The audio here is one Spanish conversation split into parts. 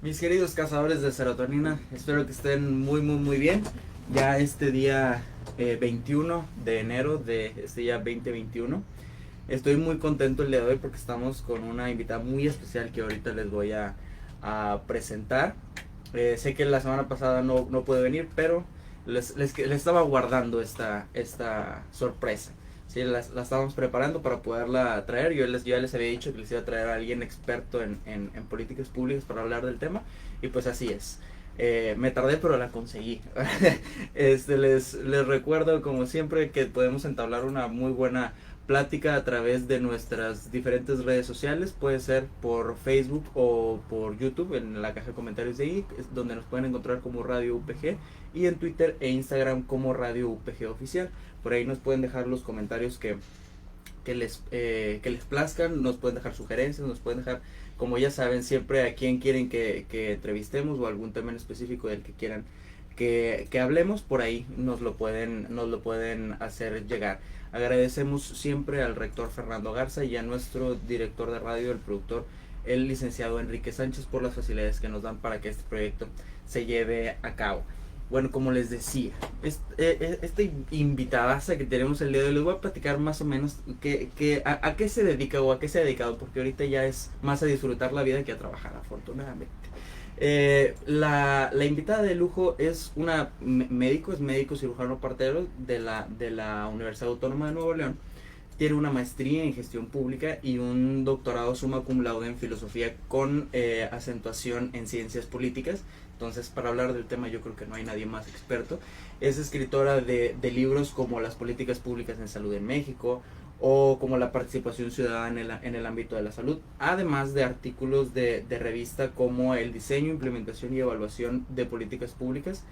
Mis queridos cazadores de serotonina, espero que estén muy bien. Ya este día 21 de enero de este día 2021. Estoy muy contento el día de hoy porque estamos con una invitada muy especial que ahorita les voy a presentar. Sé que la semana pasada no pude venir, pero les estaba guardando esta sorpresa. Sí, la estábamos preparando para poderla traer. Yo ya les había dicho que les iba a traer a alguien experto en políticas públicas para hablar del tema. Y pues así es. Me tardé, pero la conseguí. Les recuerdo, como siempre, que podemos entablar una muy buena plática a través de nuestras diferentes redes sociales. Puede ser por Facebook o por YouTube, en la caja de comentarios de ahí, donde nos pueden encontrar como Radio UPG, y en Twitter e Instagram como Radio UPG Oficial. Por ahí nos pueden dejar los comentarios que les plazcan, nos pueden dejar sugerencias, nos pueden dejar, como ya saben, siempre a quién quieren que entrevistemos o algún tema en específico del que quieran que hablemos. Por ahí nos lo pueden hacer llegar. Agradecemos siempre al rector Fernando Garza y a nuestro director de radio, el productor, el licenciado Enrique Sánchez, por las facilidades que nos dan para que este proyecto se lleve a cabo. Bueno, como les decía, esta invitada que tenemos el día de hoy, les voy a platicar más o menos a qué se dedica o a qué se ha dedicado, porque ahorita ya es más a disfrutar la vida que a trabajar, afortunadamente. La invitada de lujo es una médico, es médico cirujano partero de la Universidad Autónoma de Nuevo León. Tiene una maestría en gestión pública y un doctorado summa cum laude en filosofía con acentuación en ciencias políticas. Entonces, para hablar del tema yo creo que no hay nadie más experto. Es escritora de libros como Las políticas públicas en salud en México o como la participación ciudadana en el ámbito de la salud, además de artículos de revista como El diseño, implementación y evaluación de políticas públicas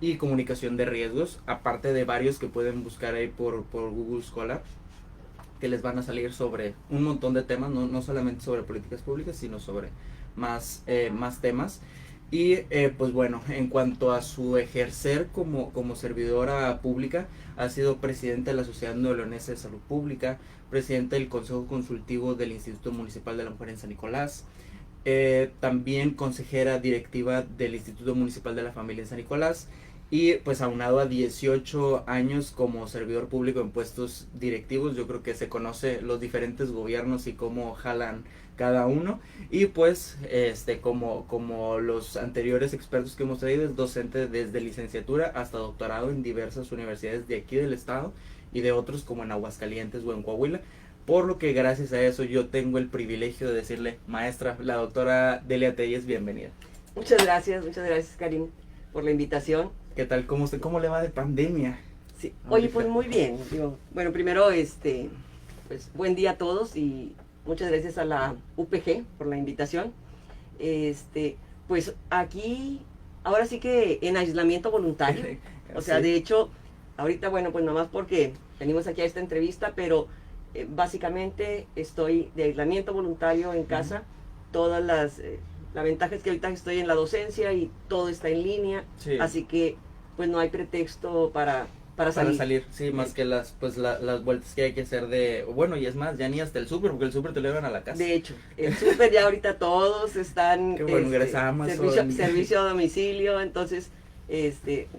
y comunicación de riesgos, aparte de varios que pueden buscar ahí por Google Scholar, que les van a salir sobre un montón de temas, no solamente sobre políticas públicas, sino sobre más temas. Y pues bueno, en cuanto a su ejercer como servidora pública, ha sido presidente de la Sociedad Neoleonesa de Salud Pública, presidente del Consejo Consultivo del Instituto Municipal de la Mujer en San Nicolás, también consejera directiva del Instituto Municipal de la Familia en San Nicolás, y pues aunado a 18 años como servidor público en puestos directivos, yo creo que se conoce los diferentes gobiernos y cómo jalan cada uno. Y pues como los anteriores expertos que hemos traído, es docente desde licenciatura hasta doctorado en diversas universidades de aquí del estado y de otros como en Aguascalientes o en Coahuila. Por lo que gracias a eso yo tengo el privilegio de decirle, maestra, la doctora Delia Telles, bienvenida. Muchas gracias, Karim, por la invitación. ¿Qué tal? ¿Cómo le va de pandemia? Sí. Oye, pues muy bien. Bueno, primero, pues buen día a todos y muchas gracias a la UPG por la invitación. Pues aquí, ahora sí que en aislamiento voluntario. O sea, de hecho, ahorita, bueno, pues nomás porque venimos aquí a esta entrevista, pero básicamente estoy de aislamiento voluntario en casa. Todas la ventaja es que ahorita estoy en la docencia y todo está en línea, sí. Así que pues no hay pretexto para salir. Sí, más que las vueltas que hay que hacer bueno, y es más, ya ni hasta el súper, porque el súper te lo llevan a la casa. De hecho, el súper ya ahorita todos están qué bueno, gracias a Amazon. Servicio a domicilio, entonces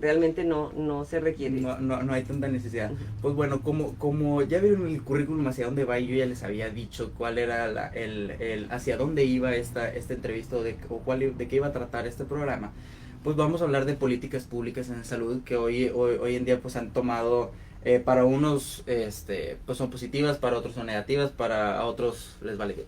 realmente no se requiere. No hay tanta necesidad. Pues bueno, como ya vieron el currículum hacia dónde va, y yo ya les había dicho cuál era hacia dónde iba esta entrevista de qué iba a tratar este programa. Pues vamos a hablar de políticas públicas en salud que hoy en día pues han tomado, para unos pues son positivas, para otros son negativas, para otros les vale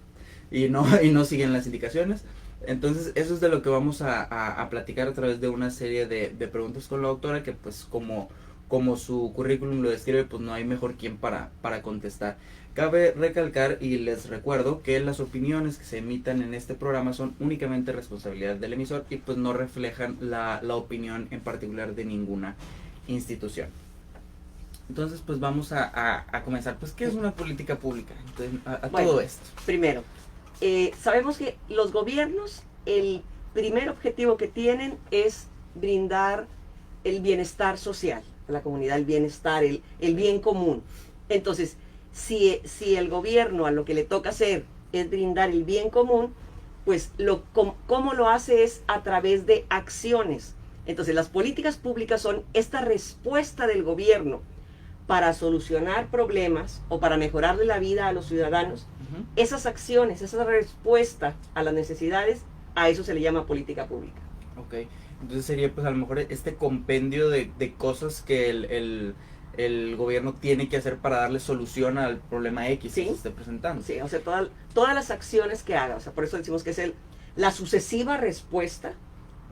y no siguen las indicaciones. Entonces eso es de lo que vamos a platicar a través de una serie de preguntas con la doctora, que pues como su currículum lo describe, pues no hay mejor quien para contestar. Cabe recalcar y les recuerdo que las opiniones que se emitan en este programa son únicamente responsabilidad del emisor y pues no reflejan la opinión en particular de ninguna institución. Entonces pues vamos a comenzar. Pues, ¿qué es una política pública? Entonces, todo esto. Primero, sabemos que los gobiernos, el primer objetivo que tienen es brindar el bienestar social a la comunidad, el bienestar, el bien común. Entonces, si el gobierno a lo que le toca hacer es brindar el bien común, pues cómo lo hace es a través de acciones. Entonces las políticas públicas son esta respuesta del gobierno para solucionar problemas o para mejorarle la vida a los ciudadanos. Esas acciones, esa respuesta a las necesidades, a eso se le llama política pública. Ok, entonces sería pues a lo mejor este compendio de cosas que el gobierno tiene que hacer para darle solución al problema X que se esté presentando. Sí, o sea, todas las acciones que haga, o sea, por eso decimos que es la sucesiva respuesta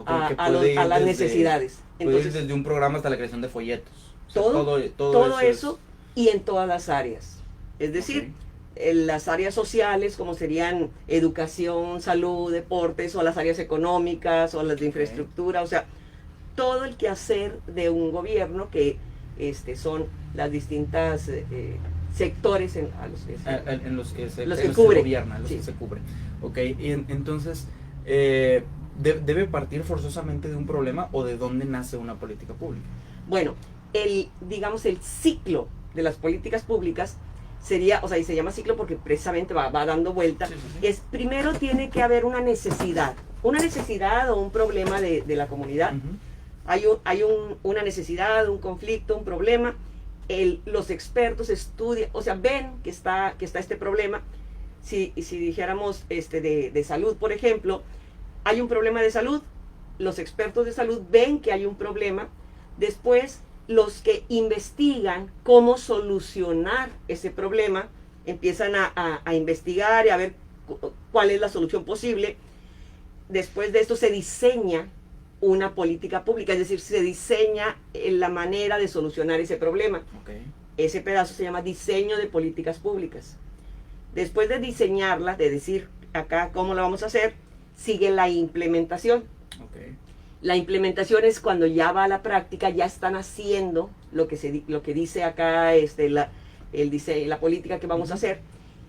a las necesidades. Entonces, desde un programa hasta la creación de folletos. O sea, todo eso y en todas las áreas. Es decir, en las áreas sociales, como serían educación, salud, deportes, o las áreas económicas, o las de infraestructura, o sea, todo el quehacer de un gobierno que son las distintas sectores en los que se gobierna, los que se cubren. Ok, y entonces, ¿debe partir forzosamente de un problema o de dónde nace una política pública? Bueno, digamos, el ciclo de las políticas públicas sería, o sea, y se llama ciclo porque precisamente va dando vuelta, es primero tiene que haber una necesidad o un problema de la comunidad. Hay una necesidad, un conflicto, un problema. Los expertos estudian, o sea, ven que está este problema. Si dijéramos de salud, por ejemplo, hay un problema de salud, los expertos de salud ven que hay un problema. Después, los que investigan cómo solucionar ese problema empiezan a investigar y a ver cuál es la solución posible. Después de esto se diseña una política pública, es decir, se diseña la manera de solucionar ese problema. Ese pedazo se llama diseño de políticas públicas. Después de diseñarla, de decir acá cómo la vamos a hacer, sigue la implementación. La implementación es cuando ya va a la práctica, ya están haciendo lo que dice acá la política que vamos a hacer.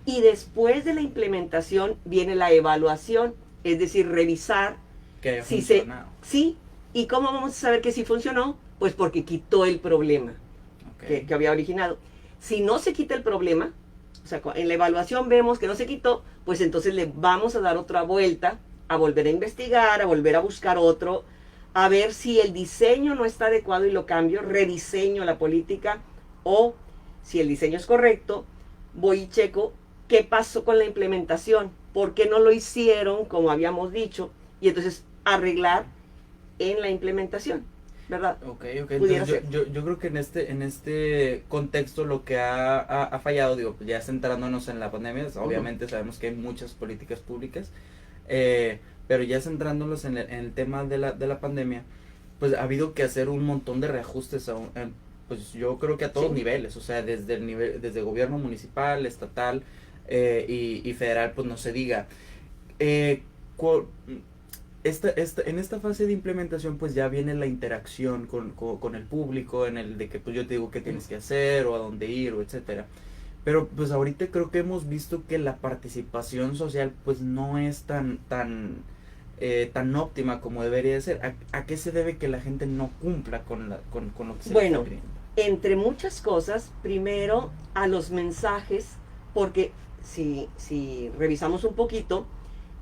Y después de la implementación viene la evaluación, es decir, revisar que haya funcionado. Sí, ¿y cómo vamos a saber que sí funcionó? Pues porque quitó el problema que había originado. Si no se quita el problema, o sea, en la evaluación vemos que no se quitó, pues entonces le vamos a dar otra vuelta, a volver a investigar, a volver a buscar otro, a ver si el diseño no está adecuado y lo cambio, rediseño la política, o si el diseño es correcto, voy y checo qué pasó con la implementación, por qué no lo hicieron como habíamos dicho, y entonces arreglar en la implementación, ¿verdad? Entonces yo creo que en este contexto lo que ha fallado, digo, ya centrándonos en la pandemia, obviamente sabemos que hay muchas políticas públicas, pero ya centrándonos en el tema de la pandemia, pues ha habido que hacer un montón de reajustes, pues yo creo que a todos niveles, o sea, desde gobierno municipal, estatal y federal, pues no se diga. En esta fase de implementación pues ya viene la interacción con el público, en el de que pues yo te digo qué tienes que hacer o a dónde ir o etcétera. Pero pues ahorita creo que hemos visto que la participación social pues no es tan óptima como debería de ser. ¿A qué se debe que la gente no cumpla con lo que se le está pidiendo? Entre muchas cosas, primero a los mensajes, porque si revisamos un poquito,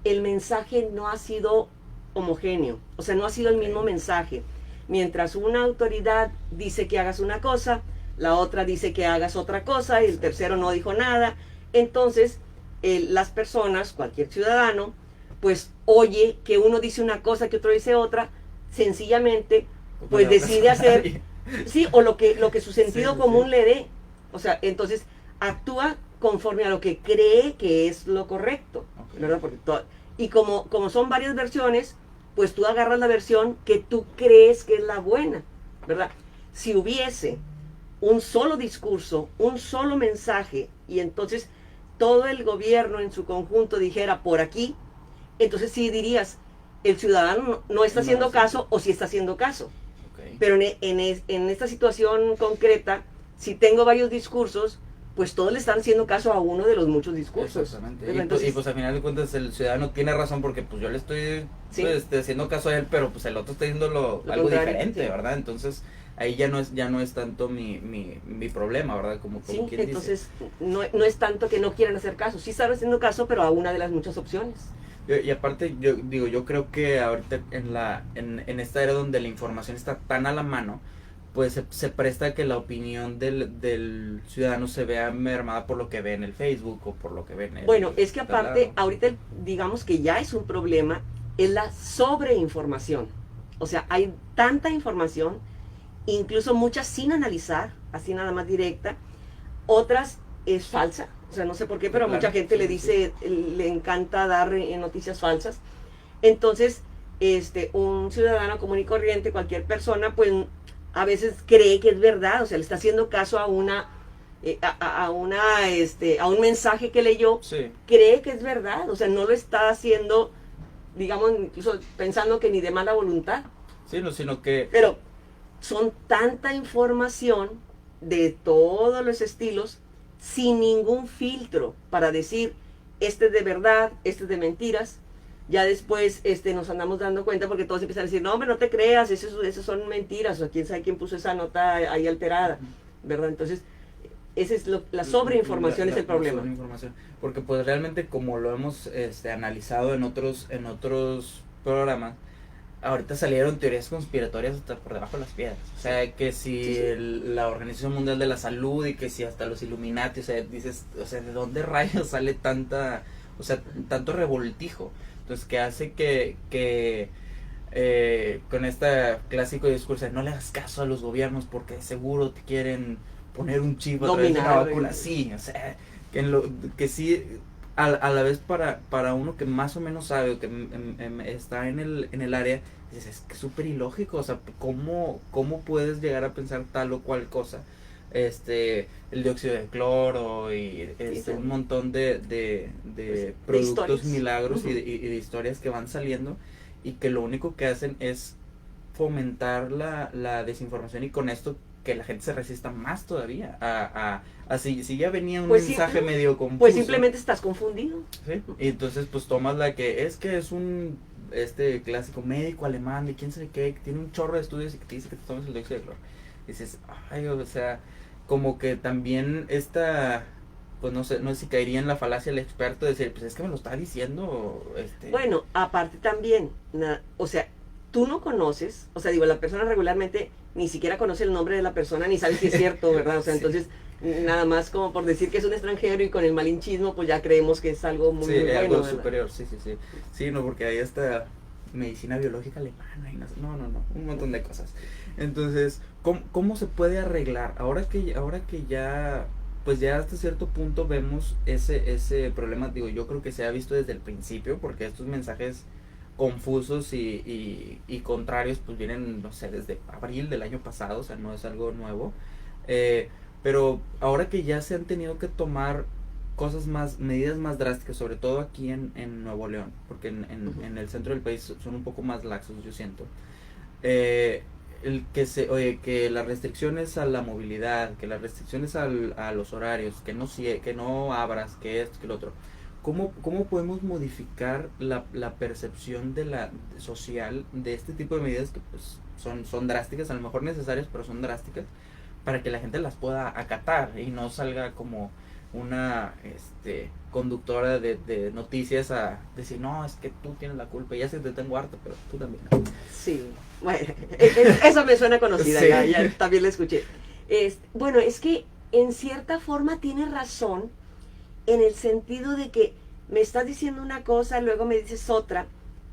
el mensaje no ha sido homogéneo, o sea, no ha sido el mismo mensaje. Mientras una autoridad dice que hagas una cosa, la otra dice que hagas otra cosa, y el tercero no dijo nada. Entonces, las personas, cualquier ciudadano, pues oye que uno dice una cosa, que otro dice otra, sencillamente, pues decide hacer, sí, o lo que su sentido común le dé. O sea, entonces actúa conforme a lo que cree que es lo correcto, ¿verdad? Porque y como son varias versiones, pues tú agarras la versión que tú crees que es la buena, ¿verdad? Si hubiese un solo discurso, un solo mensaje, y entonces todo el gobierno en su conjunto dijera por aquí, entonces sí dirías, el ciudadano no está haciendo caso o sí está haciendo caso. Pero en esta situación concreta, si tengo varios discursos, pues todos le están haciendo caso a uno de los muchos discursos. Exactamente. Y pues al final de cuentas el ciudadano tiene razón porque pues yo le estoy haciendo caso a él, pero pues el otro está diciendo algo diferente, ¿verdad? Entonces ahí ya no es tanto mi problema, ¿verdad? Como quien entonces dice. No es tanto que no quieran hacer caso, sí están haciendo caso, pero a una de las muchas opciones. Y aparte, yo digo, yo creo que ahorita en esta era donde la información está tan a la mano, pues se presta a que la opinión del ciudadano se vea mermada por lo que ve en el Facebook o por lo que ve en el Bueno, es que tal aparte, lado. ahorita digamos que ya es un problema, es la sobreinformación. O sea, hay tanta información, incluso muchas sin analizar, así nada más directa, otras es falsa, o sea, no sé por qué, pero a Claro, mucha gente sí, le sí, sí. dice, le encanta dar noticias falsas. Entonces, un ciudadano común y corriente, cualquier persona, pues a veces cree que es verdad, o sea, le está haciendo caso a a un mensaje que leyó, Sí, cree que es verdad, o sea, no lo está haciendo, digamos, incluso pensando que ni de mala voluntad, sí, no, sino que pero son tanta información de todos los estilos sin ningún filtro para decir este es de verdad, este es de mentiras. Ya después nos andamos dando cuenta porque todos empiezan a decir, no hombre, no te creas, eso son mentiras, o quién sabe quién puso esa nota ahí alterada, ¿verdad? Entonces, esa es la sobreinformación es el la problema. sobreinformación. Porque pues realmente como lo hemos analizado en otros programas, ahorita salieron teorías conspiratorias hasta por debajo de las piedras. O Sí, sea, que si sí, sí. la Organización Mundial de la Salud y que si hasta los Illuminati, o sea, dices, o sea, ¿de dónde rayos sale tanta, o sea, tanto revoltijo? Entonces, que hace que con este clásico discurso de no le hagas caso a los gobiernos porque seguro te quieren poner un chip a través de una Dominar. vacuna, sí, o sea, que sí, a la vez para uno que más o menos sabe o que está en el área, dices, es que es súper ilógico, o sea, ¿cómo puedes llegar a pensar tal o cual cosa? El dióxido de cloro y Sí, sí. un montón de productos Historias. milagros Ujú. y de historias que van saliendo y que lo único que hacen es fomentar la desinformación y con esto que la gente se resista más todavía a si ya venía un Pues sí, mensaje medio pues confuso, simplemente estás confundido. ¿sí? Y entonces pues tomas la que es un clásico médico alemán de quién sabe qué, que tiene un chorro de estudios y que te dice que te tomes el dióxido de cloro. Y dices, ay, o sea, como que también pues no sé si caería en la falacia el experto de decir, pues es que me lo está diciendo, Bueno, aparte también, o sea, tú no conoces, o sea, digo, la persona regularmente ni siquiera conoce el nombre de la persona ni sabe si es cierto, ¿verdad? O sea, Sí. entonces, nada más como por decir que es un extranjero y con el malinchismo, pues ya creemos que es algo muy, Sí, muy bueno, algo ¿verdad? superior, sí, sí, sí. Sí, no, porque ahí está medicina biológica alemana y no, un montón de cosas. Entonces, ¿cómo se puede arreglar? Ahora que ya, pues ya hasta cierto punto vemos ese problema, digo, yo creo que se ha visto desde el principio, porque estos mensajes confusos y contrarios, pues vienen, no sé, desde abril del año pasado, o sea, no es algo nuevo. Eh, pero ahora que ya se han tenido que tomar medidas más drásticas, sobre todo aquí en Nuevo León, porque Ujú. en el centro del país son un poco más laxos, yo siento. Oye, que las restricciones a la movilidad, que las restricciones a los horarios, que no abras, que esto, que lo otro. ¿Cómo podemos modificar la percepción social de este tipo de medidas que pues son drásticas, a lo mejor necesarias, pero son drásticas, para que la gente las pueda acatar y no salga como una conductora de noticias a decir, no, es que tú tienes la culpa, ya sé que te tengo harto, pero tú también. Sí, bueno, eso me suena conocida, Sí. ya también la escuché. Bueno, es que en cierta forma tiene razón en el sentido de que me estás diciendo una cosa, luego me dices otra,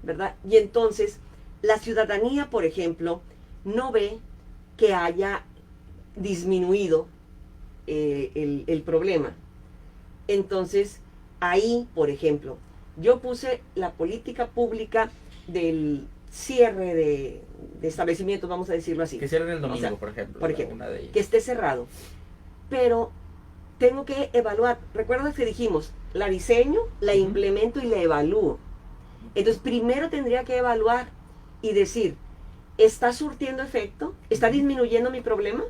¿verdad? Y entonces la ciudadanía, por ejemplo, no ve que haya disminuido el problema. Entonces, ahí, por ejemplo, yo puse la política pública del cierre de establecimientos, vamos a decirlo así. Que cierren el O domingo, sea, por ejemplo, por ejemplo, una de ellas. que esté cerrado. Pero tengo que evaluar. ¿Recuerdas que dijimos? La diseño, la Ujú. implemento y la evalúo. Entonces, primero tendría que evaluar y decir, ¿está surtiendo efecto? ¿Está Ujú. disminuyendo mi problema?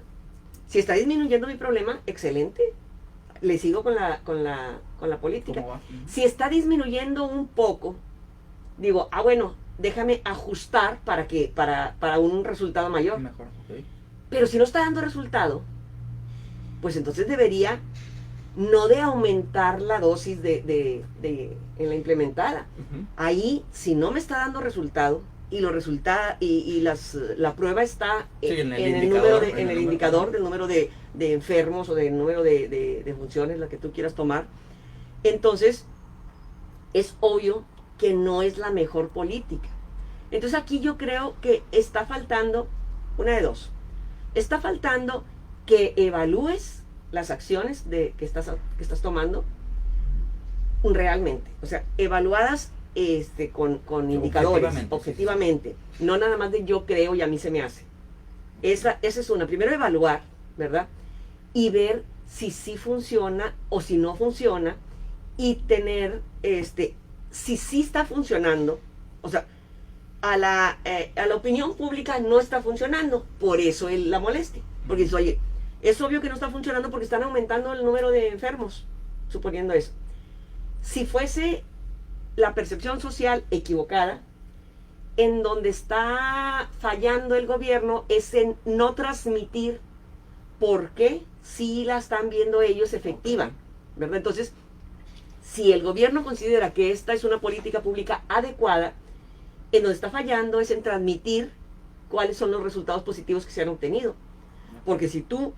Si está disminuyendo mi problema, excelente. Le sigo con la política. ¿Cómo va? Ujú. Si está disminuyendo un poco, digo, bueno, déjame ajustar para un resultado mayor. Mejor, ok. Pero si no está dando resultado, pues entonces debería no de aumentar la dosis en la implementada. Ahí, si no me está dando resultado, y los resultados la prueba está en el indicador del número de enfermos o del número de funciones, la que tú quieras tomar, entonces es obvio que no es la mejor política. Entonces aquí yo creo que está faltando una de dos. Está faltando que evalúes las acciones que estás tomando realmente, o sea, evaluadas con indicadores, objetivamente, sí. No nada más de yo creo y a mí se me hace. Esa es una. Primero evaluar, ¿verdad? Y ver si sí funciona o si no funciona, y tener, si sí está funcionando, o sea, a la opinión pública no está funcionando, por eso la molestia. Porque dice, oye, es obvio que no está funcionando porque están aumentando el número de enfermos, suponiendo eso. Si fuese la percepción social equivocada, en donde está fallando el gobierno es en no transmitir por qué sí la están viendo ellos efectiva, ¿verdad? Entonces, si el gobierno considera que esta es una política pública adecuada, en donde está fallando es en transmitir cuáles son los resultados positivos que se han obtenido. Porque si tú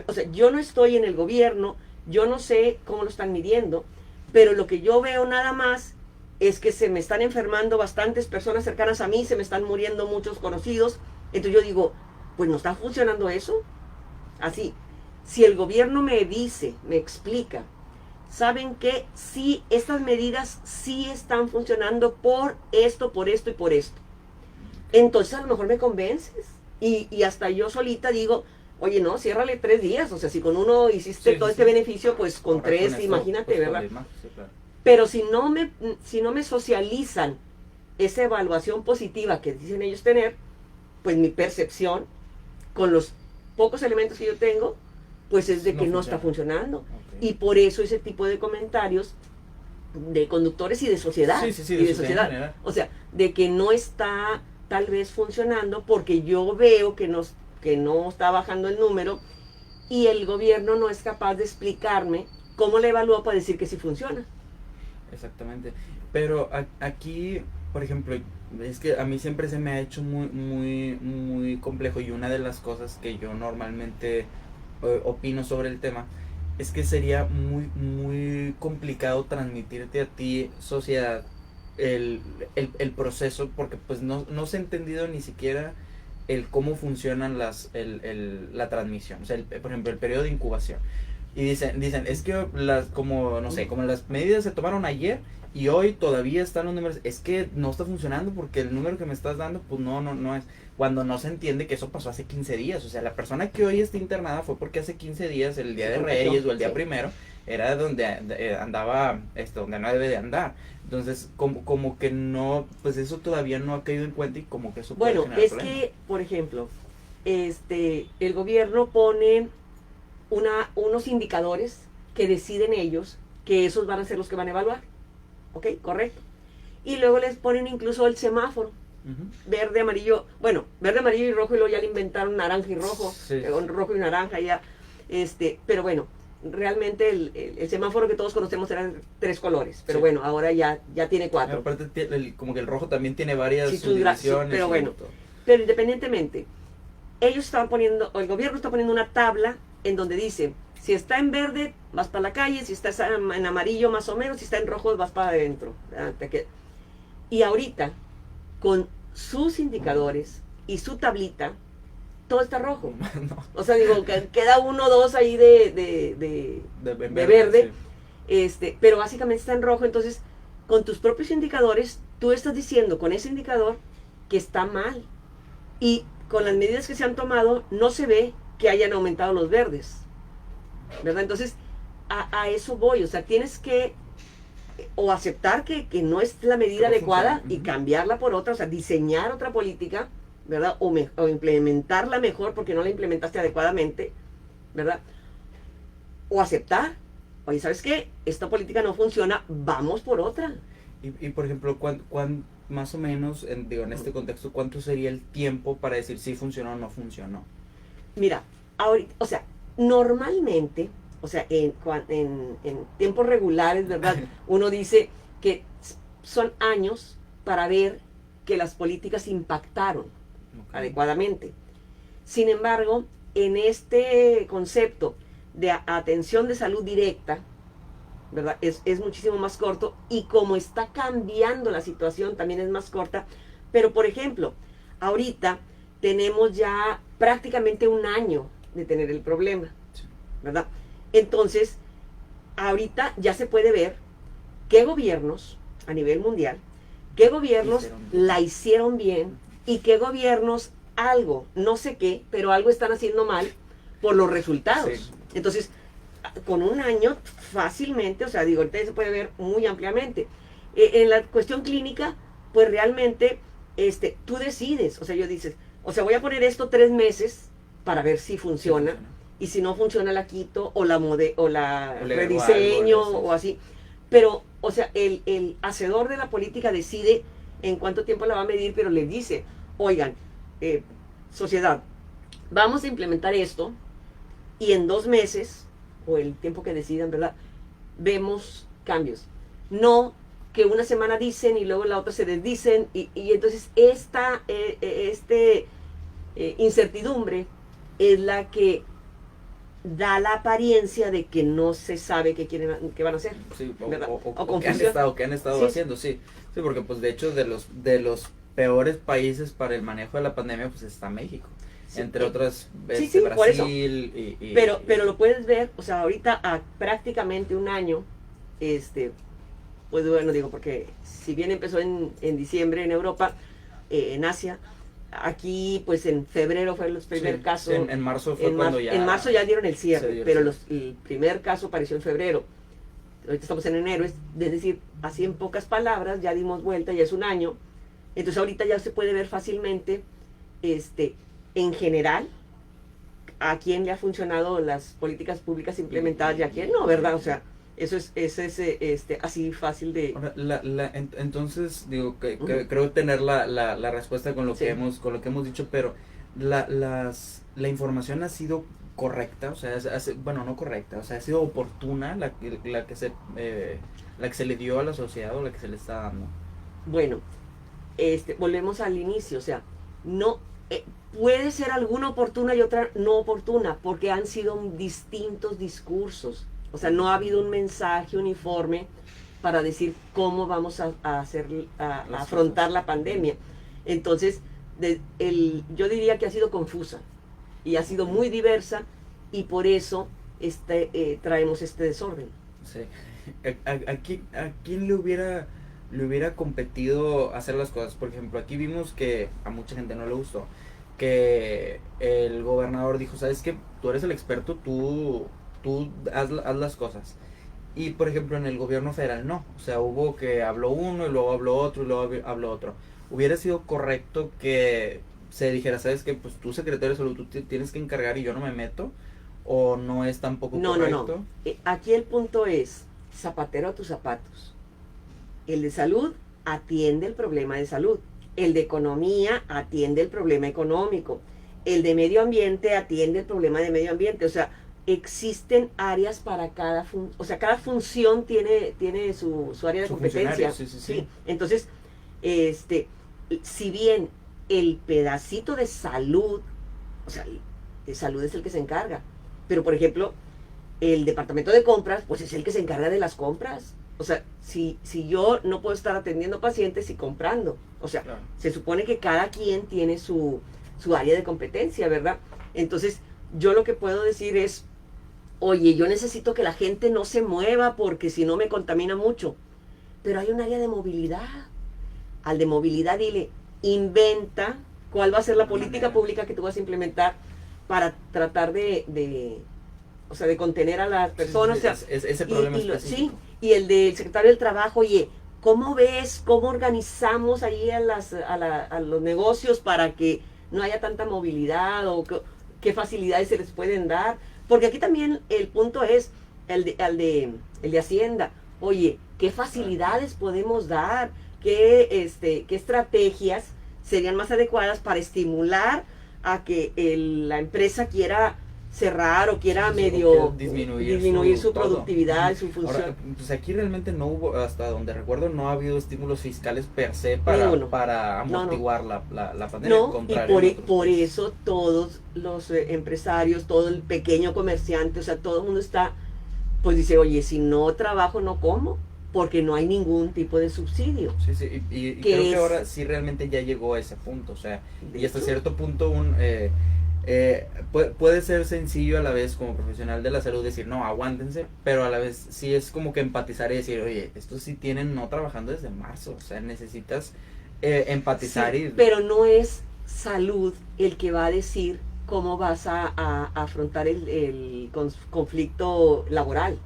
o sea, yo no estoy en el gobierno, yo no sé cómo lo están midiendo, pero lo que yo veo nada más es que se me están enfermando bastantes personas cercanas a mí, se me están muriendo muchos conocidos. Entonces yo digo, pues no está funcionando eso. Así, si el gobierno me dice, me explica, ¿saben qué? Sí, estas medidas sí están funcionando por esto y por esto. Entonces a lo mejor me convences. Y hasta yo solita digo, oye, no, ciérrale 3 días. O sea, si con uno hiciste todo este beneficio, pues con 3, imagínate, ¿verdad? Sí, claro. Pero si no me socializan esa evaluación positiva que dicen ellos tener, pues mi percepción, con los pocos elementos que yo tengo, pues es de que no está funcionando. Okay. Y por eso ese tipo de comentarios de conductores y de sociedad. Sí, de sociedad. O sea, de que no está tal vez funcionando porque yo veo que no está bajando el número y el gobierno no es capaz de explicarme cómo le evalúa para decir que sí funciona. Exactamente. Pero aquí, por ejemplo, es que a mí siempre se me ha hecho muy complejo, y una de las cosas que yo normalmente opino sobre el tema es que sería muy complicado transmitirte a ti, sociedad, el proceso, porque pues no se ha entendido ni siquiera el cómo funcionan la transmisión. O sea, por ejemplo, el periodo de incubación. Y dicen, es que como las medidas se tomaron ayer y hoy todavía están los números, es que no está funcionando porque el número que me estás dando, pues no es. Cuando no se entiende que eso pasó hace 15 días. O sea, la persona que hoy está internada fue porque hace 15 días, el día de Reyes o el día primero, era donde andaba, donde no debe de andar. Entonces, como que no, pues eso todavía no ha caído en cuenta, y como que eso puede generar problemas. Que, por ejemplo, el gobierno pone unos indicadores que deciden ellos que esos van a ser los que van a evaluar. ¿Ok? Correcto. Y luego les ponen incluso el semáforo. Verde, amarillo, verde, amarillo y rojo, y luego ya le inventaron naranja y rojo, rojo y naranja ya, pero bueno, realmente el semáforo que todos conocemos eran 3 colores, pero bueno, ahora ya tiene 4. Aparte, como que el rojo también tiene varias subdivisiones. Pero bueno, pero independientemente, ellos estaban poniendo, o el gobierno está poniendo una tabla en donde dice, si está en verde, vas para la calle, si está en amarillo más o menos, si está en rojo, vas para adentro. Y ahorita, con sus indicadores y su tablita, todo está rojo. No. O sea, digo, queda 1 o 2 ahí de verde, sí. Pero básicamente está en rojo. Entonces, con tus propios indicadores, tú estás diciendo con ese indicador que está mal. Y con las medidas que se han tomado, no se ve que hayan aumentado los verdes, ¿verdad? Entonces, a eso voy. O sea, tienes que o aceptar que no es la medida adecuada y cambiarla por otra, o sea, diseñar otra política, ¿verdad? O implementarla mejor porque no la implementaste adecuadamente, ¿verdad? O aceptar, oye, ¿sabes qué? Esta política no funciona, vamos por otra. Y por ejemplo, más o menos, en este contexto, ¿cuánto sería el tiempo para decir si funcionó o no funcionó? Mira, ahorita, o sea, normalmente o sea, en tiempos regulares, ¿verdad? Uno dice que son años para ver que las políticas impactaron adecuadamente. Sin embargo, en este concepto de atención de salud directa, ¿verdad? Es muchísimo más corto, y como está cambiando la situación también es más corta. Pero por ejemplo, ahorita tenemos ya prácticamente un año de tener el problema, ¿verdad? Entonces, ahorita ya se puede ver qué gobiernos a nivel mundial, qué gobiernos la hicieron bien y qué gobiernos algo, no sé qué, pero algo están haciendo mal por los resultados. Sí. Entonces, con un año fácilmente, o sea, digo, ahorita se puede ver muy ampliamente. En la cuestión clínica, pues realmente tú decides, o sea, yo dices, o sea, voy a poner esto 3 meses para ver si funciona, sí, y si no funciona la quito o la rediseño o así. Pero, o sea, el hacedor de la política decide en cuánto tiempo la va a medir, pero le dice, oigan, sociedad, vamos a implementar esto y en 2 meses, o el tiempo que decidan, ¿verdad?, vemos cambios. No que una semana dicen y luego la otra se desdicen, y entonces esta incertidumbre es la que da la apariencia de que no se sabe qué van a hacer. Sí, o qué han estado sí, haciendo, sí. Sí, porque pues de hecho de los peores países para el manejo de la pandemia pues está México. Sí, entre otras, sí, Brasil pero lo puedes ver, o sea, ahorita a prácticamente un año, pues bueno, digo, porque si bien empezó en diciembre en Europa, en Asia, aquí pues en febrero fue el primer caso. Sí, en marzo fue cuando ya... En marzo ya dieron el cierre, pero el primer caso apareció en febrero. Ahorita estamos en enero, es decir, así en pocas palabras, ya dimos vuelta, ya es un año. Entonces ahorita ya se puede ver fácilmente, en general, a quién le ha funcionado las políticas públicas implementadas y a quién no, ¿verdad? O sea, eso es así fácil de... Ahora, entonces, digo, creo tener la respuesta con lo que hemos dicho, pero la información ha sido correcta, o sea, bueno, no correcta, o sea, ha sido oportuna la que se le dio a la sociedad o la que se le está dando. Bueno, volvemos al inicio, o sea, no... puede ser alguna oportuna y otra no oportuna, porque han sido distintos discursos. O sea, no ha habido un mensaje uniforme para decir cómo vamos a afrontar la pandemia. Entonces, yo diría que ha sido confusa y ha sido muy diversa, y por eso traemos este desorden. Sí. ¿A quién le hubiera competido hacer las cosas? Por ejemplo, aquí vimos que a mucha gente no le gustó, que el gobernador dijo, ¿sabes qué? Tú eres el experto, tú haz las cosas. Y por ejemplo en el gobierno federal no, o sea, hubo que habló uno y luego habló otro y luego habló otro. Hubiera sido correcto que se dijera, ¿sabes qué? Pues tú, secretario de salud, tú tienes que encargar y yo no me meto, o no es tampoco correcto. No. Aquí el punto es, zapatero a tus zapatos. El de salud atiende el problema de salud. El de economía atiende el problema económico. El de medio ambiente atiende el problema de medio ambiente. O sea, existen áreas para cada función. O sea, cada función tiene su área de competencia. Sí. Entonces, si bien el pedacito de salud, o sea, de salud es el que se encarga, pero por ejemplo, el departamento de compras, pues es el que se encarga de las compras. O sea, si yo no puedo estar atendiendo pacientes y comprando, o sea, claro, se supone que cada quien tiene su área de competencia, ¿verdad? Entonces, yo lo que puedo decir es, oye, yo necesito que la gente no se mueva porque si no me contamina mucho. Pero hay un área de movilidad. Al de movilidad dile, inventa cuál va a ser la política pública que tú vas a implementar para tratar de contener a las personas. Sí, o sea, ese problema específico. Sí, y el del secretario del Trabajo, oye, ¿cómo ves, cómo organizamos ahí a los negocios para que no haya tanta movilidad, o qué facilidades se les pueden dar? Porque aquí también el punto es el de Hacienda. Oye, ¿qué facilidades podemos dar? ¿Qué estrategias serían más adecuadas para estimular a que la empresa quiera cerrar o quiera Sí, medio o que disminuir su todo. productividad, su función. Ahora, pues aquí realmente no hubo, hasta donde recuerdo, no ha habido estímulos fiscales per se para, Ninguno. para No, no. amortiguar la pandemia, No, y contrario en otros por países. eso todos los empresarios, todo el pequeño comerciante, o sea, todo el mundo está, pues dice, oye, si no trabajo, no como, porque no hay ningún tipo de subsidio. Sí, sí, y Que creo que es, ahora sí realmente ya llegó a ese punto, o sea, de y hasta hecho, cierto punto puede ser sencillo a la vez como profesional de la salud decir, no, aguántense, pero a la vez sí es como que empatizar y decir, oye, estos sí tienen no trabajando desde marzo, o sea, necesitas empatizar sí, y... pero no es salud el que va a decir cómo vas a afrontar el conflicto laboral.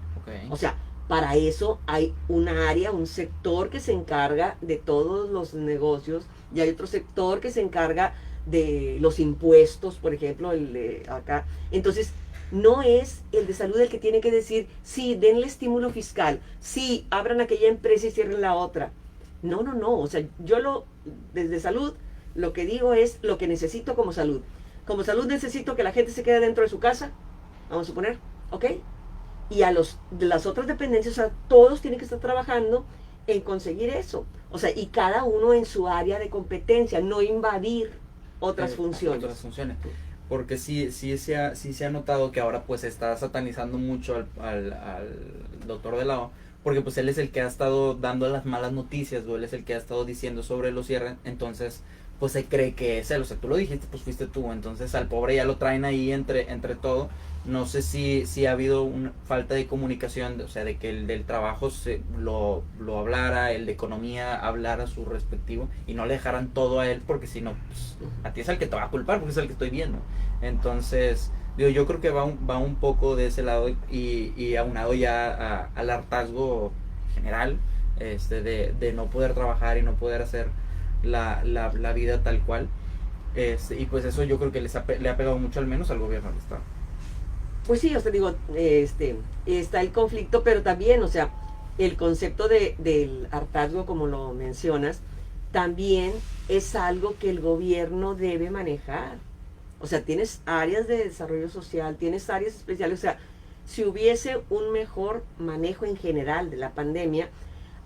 O Ok. sea, para eso hay una área, un sector que se encarga de todos los negocios y hay otro sector que se encarga de los impuestos, por ejemplo, el de acá. Entonces, no es el de salud el que tiene que decir, sí, denle estímulo fiscal, sí, abran aquella empresa y cierren la otra. No, no, no. O sea, desde salud, lo que digo es lo que necesito como salud. Como salud necesito que la gente se quede dentro de su casa, vamos a suponer, ¿ok? Y de las otras dependencias, o sea, todos tienen que estar trabajando en conseguir eso. O sea, y cada uno en su área de competencia, no invadir otras funciones. Otras funciones. Porque sí se ha notado que ahora pues se está satanizando mucho al doctor de la O, porque pues él es el que ha estado dando las malas noticias, o él es el que ha estado diciendo sobre los cierres, entonces pues se cree que es él, o sea, tú lo dijiste, pues fuiste tú, entonces al pobre ya lo traen ahí entre todo. No sé si ha habido una falta de comunicación, o sea, de que el del trabajo lo hablara, el de economía hablara su respectivo y no le dejaran todo a él, porque si no, pues, a ti es el que te va a culpar, porque es el que estoy viendo. Entonces, digo, yo creo que va un poco de ese lado y aunado ya al hartazgo general, de no poder trabajar y no poder hacer la vida tal cual. Y pues eso yo creo que le ha pegado mucho al menos al gobierno del estado. Pues sí, o sea, digo, está el conflicto, pero también, o sea, el concepto del hartazgo, como lo mencionas, también es algo que el gobierno debe manejar. O sea, tienes áreas de desarrollo social, tienes áreas especiales, o sea, si hubiese un mejor manejo en general de la pandemia,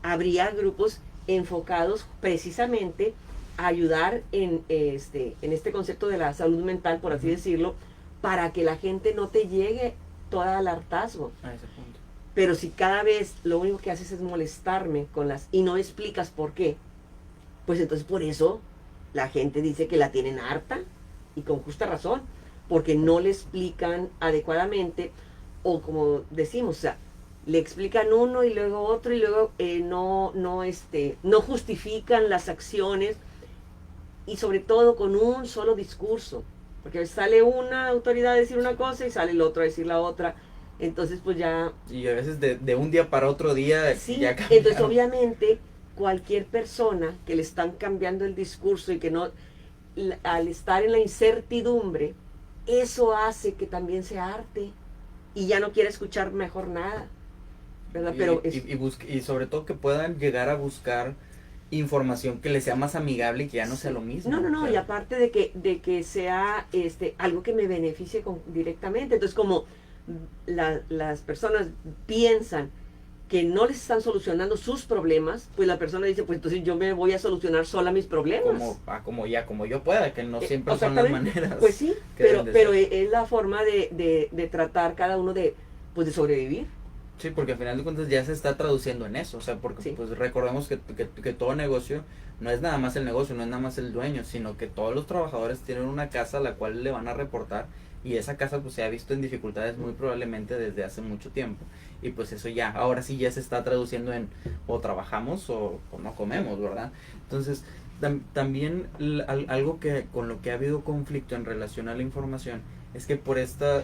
habría grupos enfocados precisamente a ayudar en este concepto de la salud mental, por así decirlo, para que la gente no te llegue toda al hartazgo. A ese punto. Pero si cada vez lo único que haces es molestarme y no explicas por qué, pues entonces por eso la gente dice que la tienen harta y con justa razón, porque no le explican adecuadamente o como decimos, o sea, le explican uno y luego otro y luego no justifican las acciones y sobre todo con un solo discurso, porque sale una autoridad a decir una cosa y sale el otro a decir la otra, entonces pues ya... Y a veces de un día para otro día Sí, ya cambiaron. entonces obviamente cualquier persona que le están cambiando el discurso y que no, al estar en la incertidumbre, eso hace que también se harte y ya no quiere escuchar mejor nada, ¿verdad? Pero y sobre todo que puedan llegar a buscar información que les sea más amigable y que ya no sea lo mismo. No, no, no, o sea, y aparte de que sea algo que me beneficie directamente. Entonces, como las personas piensan que no les están solucionando sus problemas, pues la persona dice, pues entonces yo me voy a solucionar sola mis problemas. como yo pueda, que no siempre son las maneras. Pues sí, que deben pero de ser. es la forma de tratar cada uno pues de sobrevivir. Sí, porque al final de cuentas ya se está traduciendo en eso, o sea, porque Sí. pues recordemos que todo negocio no es nada más el negocio, no es nada más el dueño, sino que todos los trabajadores tienen una casa a la cual le van a reportar y esa casa pues se ha visto en dificultades muy probablemente desde hace mucho tiempo y pues eso ya, ahora sí ya se está traduciendo en o trabajamos o no comemos, ¿verdad? Entonces también algo que con lo que ha habido conflicto en relación a la información es que por esta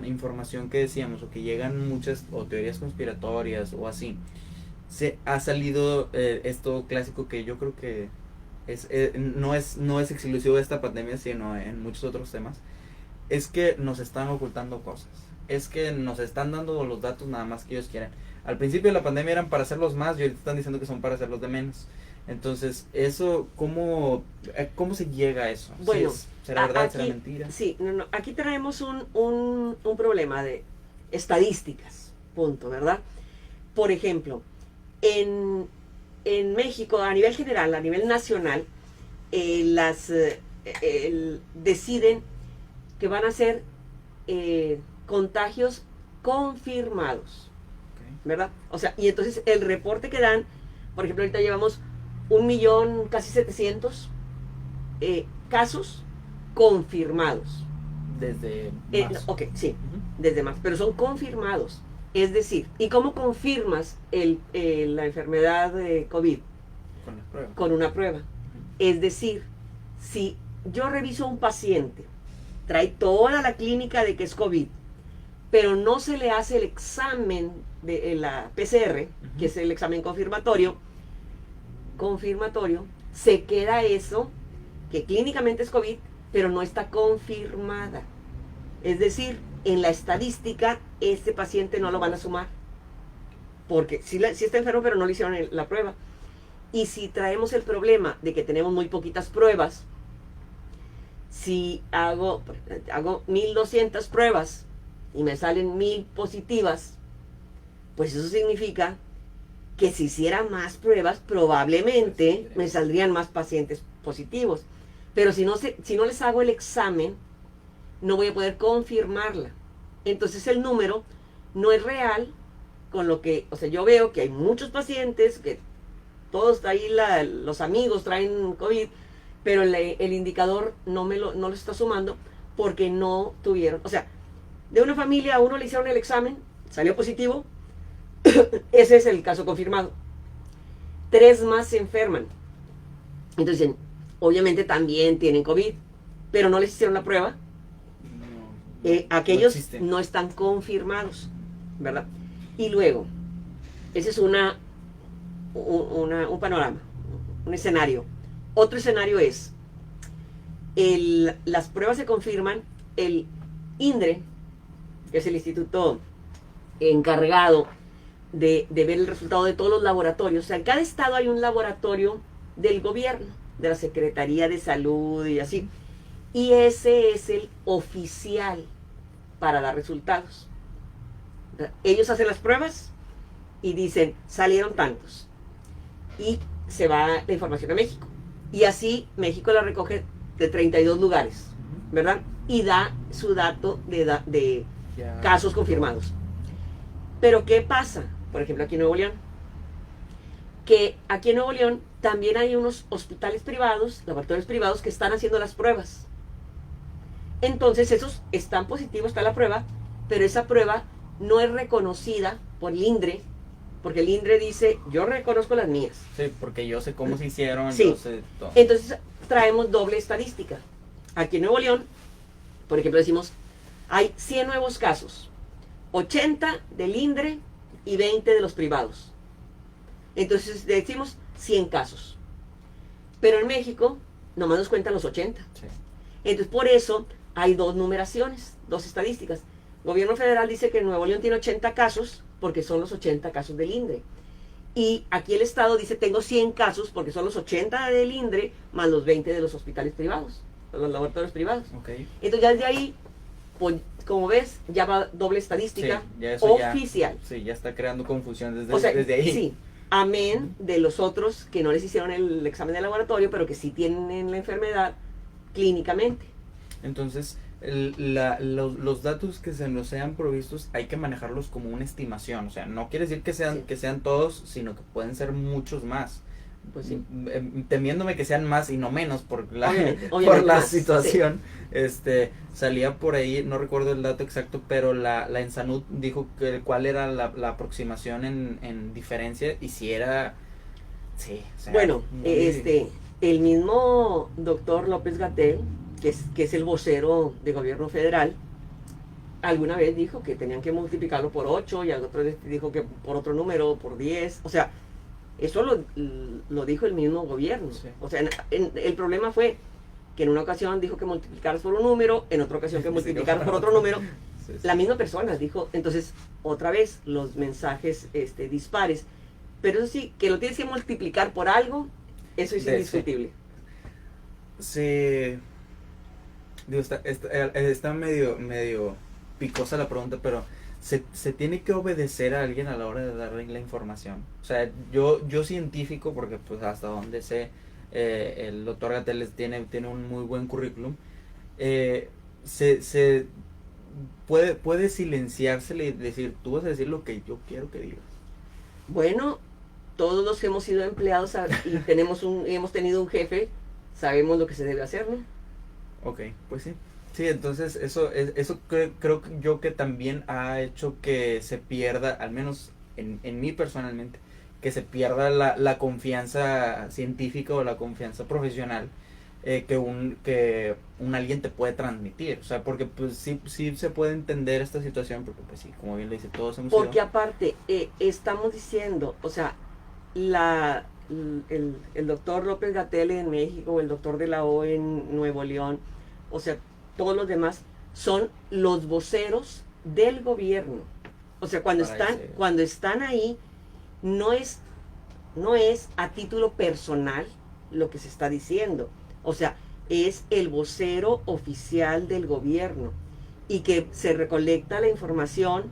información que decíamos o que llegan muchas o teorías conspiratorias o así, se ha salido esto clásico que yo creo que no es exclusivo de esta pandemia, sino en muchos otros temas, es que nos están ocultando cosas, es que nos están dando los datos nada más que ellos quieren. Al principio de la pandemia eran para hacerlos más y ahorita están diciendo que son para hacerlos de menos. Entonces, eso, ¿cómo se llega a eso? Bueno, ¿Será verdad, aquí, será mentira? Sí, no, aquí traemos un problema de estadísticas, punto, ¿verdad? Por ejemplo, en, en México, a nivel general, a nivel nacional, deciden que van a ser contagios confirmados, ¿verdad? O sea, y entonces el reporte que dan, por ejemplo, ahorita llevamos 1.000.000, casi 700 casos confirmados. Desde marzo. Ok, sí, desde marzo, pero son confirmados. Es decir, ¿y cómo confirmas la enfermedad de COVID? Con la prueba. Con una prueba. Es decir, si yo reviso a un paciente, trae toda la clínica de que es COVID, pero no se le hace el examen de la PCR, que es el examen confirmatorio, se queda eso, que clínicamente es COVID, pero no está confirmada. Es decir, en la estadística, este paciente no lo van a sumar, porque sí está enfermo, pero no le hicieron la prueba. Y si traemos el problema de que tenemos muy poquitas pruebas, si hago 1.200 pruebas y me salen 1.000 positivas, pues eso significa que si hiciera más pruebas, probablemente me saldrían más pacientes positivos. Pero si no les hago el examen, no voy a poder confirmarla. Entonces el número no es real con lo que, o sea, yo veo que hay muchos pacientes, que todos ahí los amigos traen COVID, pero el indicador no lo está sumando porque no tuvieron, o sea, de una familia a uno le hicieron el examen, salió positivo, ese es el caso confirmado. 3 más se enferman. Entonces, obviamente también tienen COVID, pero no les hicieron la prueba. Aquellos no están confirmados, ¿verdad? Y luego, ese es un panorama, un escenario. Otro escenario es, las pruebas se confirman, el INDRE, que es el instituto encargado de ver el resultado de todos los laboratorios. O sea, en cada estado hay un laboratorio del gobierno, de la Secretaría de Salud y así. Y ese es el oficial para dar resultados. Ellos hacen las pruebas y dicen, salieron tantos. Y se va la información a México. Y así México la recoge de 32 lugares, ¿verdad? Y da su dato de casos confirmados. Pero ¿qué pasa? Por ejemplo, aquí en Nuevo León. Que aquí en Nuevo León también hay unos hospitales privados, laboratorios privados que están haciendo las pruebas. Entonces esos están positivos, está la prueba, pero esa prueba no es reconocida por el INDRE, porque el INDRE dice, yo reconozco las mías. Sí, porque yo sé cómo se hicieron, sí. Yo sé todo. Entonces traemos doble estadística. Aquí en Nuevo León, por ejemplo, decimos, hay 100 nuevos casos, 80 del INDRE y 20 de los privados. Entonces decimos 100 casos. Pero en México nomás nos cuentan los 80. Sí. Entonces por eso hay 2 numeraciones, 2 estadísticas. El gobierno federal dice que Nuevo León tiene 80 casos porque son los 80 casos del INDRE. Y aquí el estado dice tengo 100 casos porque son los 80 del INDRE más los 20 de los hospitales privados, los laboratorios privados. Okay. Entonces ya desde ahí, pues, como ves, ya va doble estadística, sí, ya oficial. Sí, ya está creando confusión desde ahí. Sí, amén de los otros que no les hicieron el examen de laboratorio, pero que sí tienen la enfermedad clínicamente. Entonces, los datos que se nos sean provistos hay que manejarlos como una estimación. O sea, no quiere decir que sean todos, sino que pueden ser muchos más. Pues sí. Temiéndome que sean más y no menos por la situación. Sí. Salía por ahí, no recuerdo el dato exacto, pero la ENSANUD dijo cuál era la aproximación en diferencia y si era... Sí, o sea, bueno, el mismo doctor López-Gatell, que es el vocero de gobierno federal, alguna vez dijo que tenían que multiplicarlo por 8 y otra vez dijo que por otro número, por 10. O sea, eso lo dijo el mismo gobierno. Sí. O sea, el problema fue que en una ocasión dijo que multiplicaras por un número, en otra ocasión que multiplicaras por otro número. Sí. La misma persona dijo, entonces, otra vez, los mensajes dispares. Pero eso sí, que lo tienes que multiplicar por algo Eso es indiscutible. Sí. Digo, está medio picosa la pregunta, pero se tiene que obedecer a alguien a la hora de darle la información. O sea, yo científico, porque pues hasta donde sé, el doctor Gatell tiene un muy buen currículum, se puede silenciársele y decir, tú vas a decir lo que yo quiero que digas. Bueno, todos los que hemos sido empleados y hemos tenido un jefe, sabemos lo que se debe hacer, ¿no? Ok, pues sí. Sí, entonces eso creo yo que también ha hecho que se pierda, al menos en mí personalmente, que se pierda la confianza científica o la confianza profesional que un alguien te puede transmitir. O sea, porque pues sí se puede entender esta situación, porque pues sí, como bien lo dice, todos hemos Porque sido... aparte, estamos diciendo, o sea, el doctor López Gatell en México, el doctor de la O en Nuevo León, o sea, todos los demás son los voceros del gobierno. O sea, cuando están ahí, no es a título personal lo que se está diciendo. O sea, es el vocero oficial del gobierno y que se recolecta la información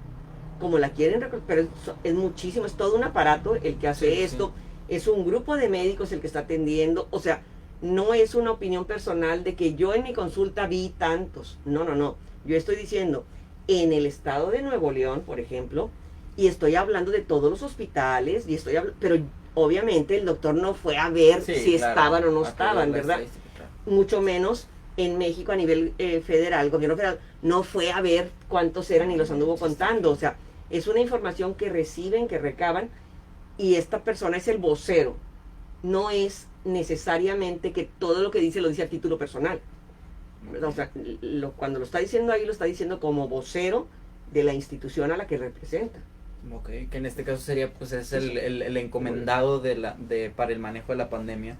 como la quieren recolectar, pero es muchísimo, es todo un aparato el que hace esto, es un grupo de médicos el que está atendiendo, o sea, no es una opinión personal de que yo en mi consulta vi tantos, no, yo estoy diciendo, en el estado de Nuevo León, por ejemplo, y estoy hablando de todos los hospitales, pero obviamente el doctor no fue a ver si estaban o no estaban, ¿verdad? Mucho menos en México a nivel federal, el gobierno federal no fue a ver cuántos eran y los anduvo contando, o sea, es una información que reciben, que recaban, y esta persona es el vocero, no es necesariamente que todo lo que dice lo dice a título personal. O sea, cuando lo está diciendo ahí, lo está diciendo como vocero de la institución a la que representa. Ok, que en este caso sería, pues es el encomendado para el manejo de la pandemia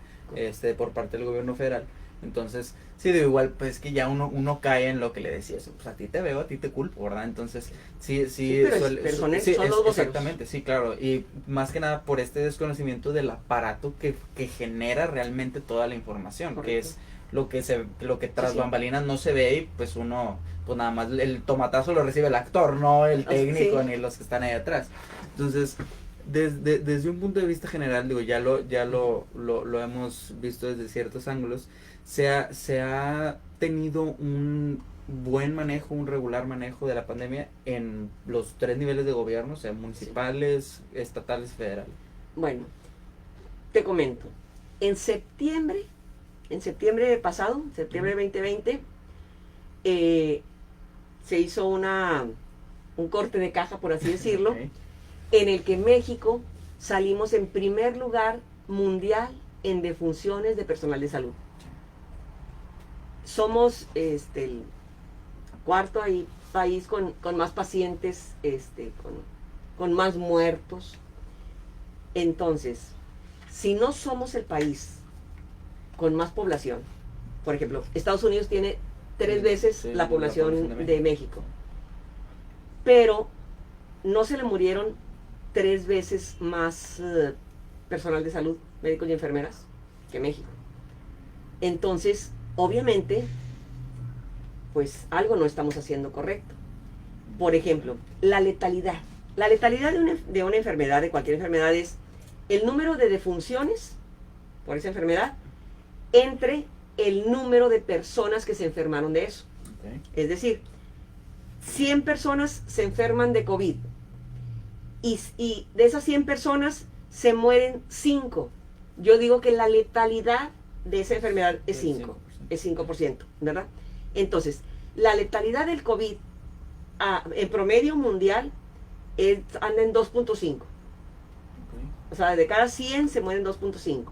por parte del gobierno federal. Entonces, sí, de igual, pues que ya uno cae en lo que le decía eso. Pues a ti te veo, a ti te culpo, ¿verdad? Entonces, sí, son los voceros. Exactamente, sí, claro. Y más que nada por este desconocimiento del aparato que genera realmente toda la información. Correcto. Que es lo que tras bambalinas no se ve y pues uno, pues nada más el tomatazo lo recibe el actor, no el técnico ni los que están ahí atrás. Entonces, desde un punto de vista general, digo, ya lo hemos visto desde ciertos ángulos, se ha tenido un buen manejo, un regular manejo de la pandemia en los 3 niveles de gobierno, o sea, municipales, estatales y federales. Bueno, te comento, en septiembre pasado, septiembre de 2020, se hizo un corte de caja, por así decirlo, en el que México salimos en primer lugar mundial en defunciones de personal de salud. Somos el cuarto país con más pacientes, con más muertos. Entonces, si no somos el país con más población, por ejemplo, Estados Unidos tiene 3 veces la población de México, pero no se le murieron 3 veces más personal de salud, médicos y enfermeras, que México. Entonces, obviamente, pues algo no estamos haciendo correcto. Por ejemplo, la letalidad. La letalidad de una enfermedad, de cualquier enfermedad, es el número de defunciones por esa enfermedad entre el número de personas que se enfermaron de eso. Okay. Es decir, 100 personas se enferman de COVID y de esas 100 personas se mueren 5. Yo digo que la letalidad de esa enfermedad es 5, es 5%, ¿verdad? Entonces, la letalidad del COVID en promedio mundial anda en 2.5. Okay. O sea, de cada 100 se mueren 2.5.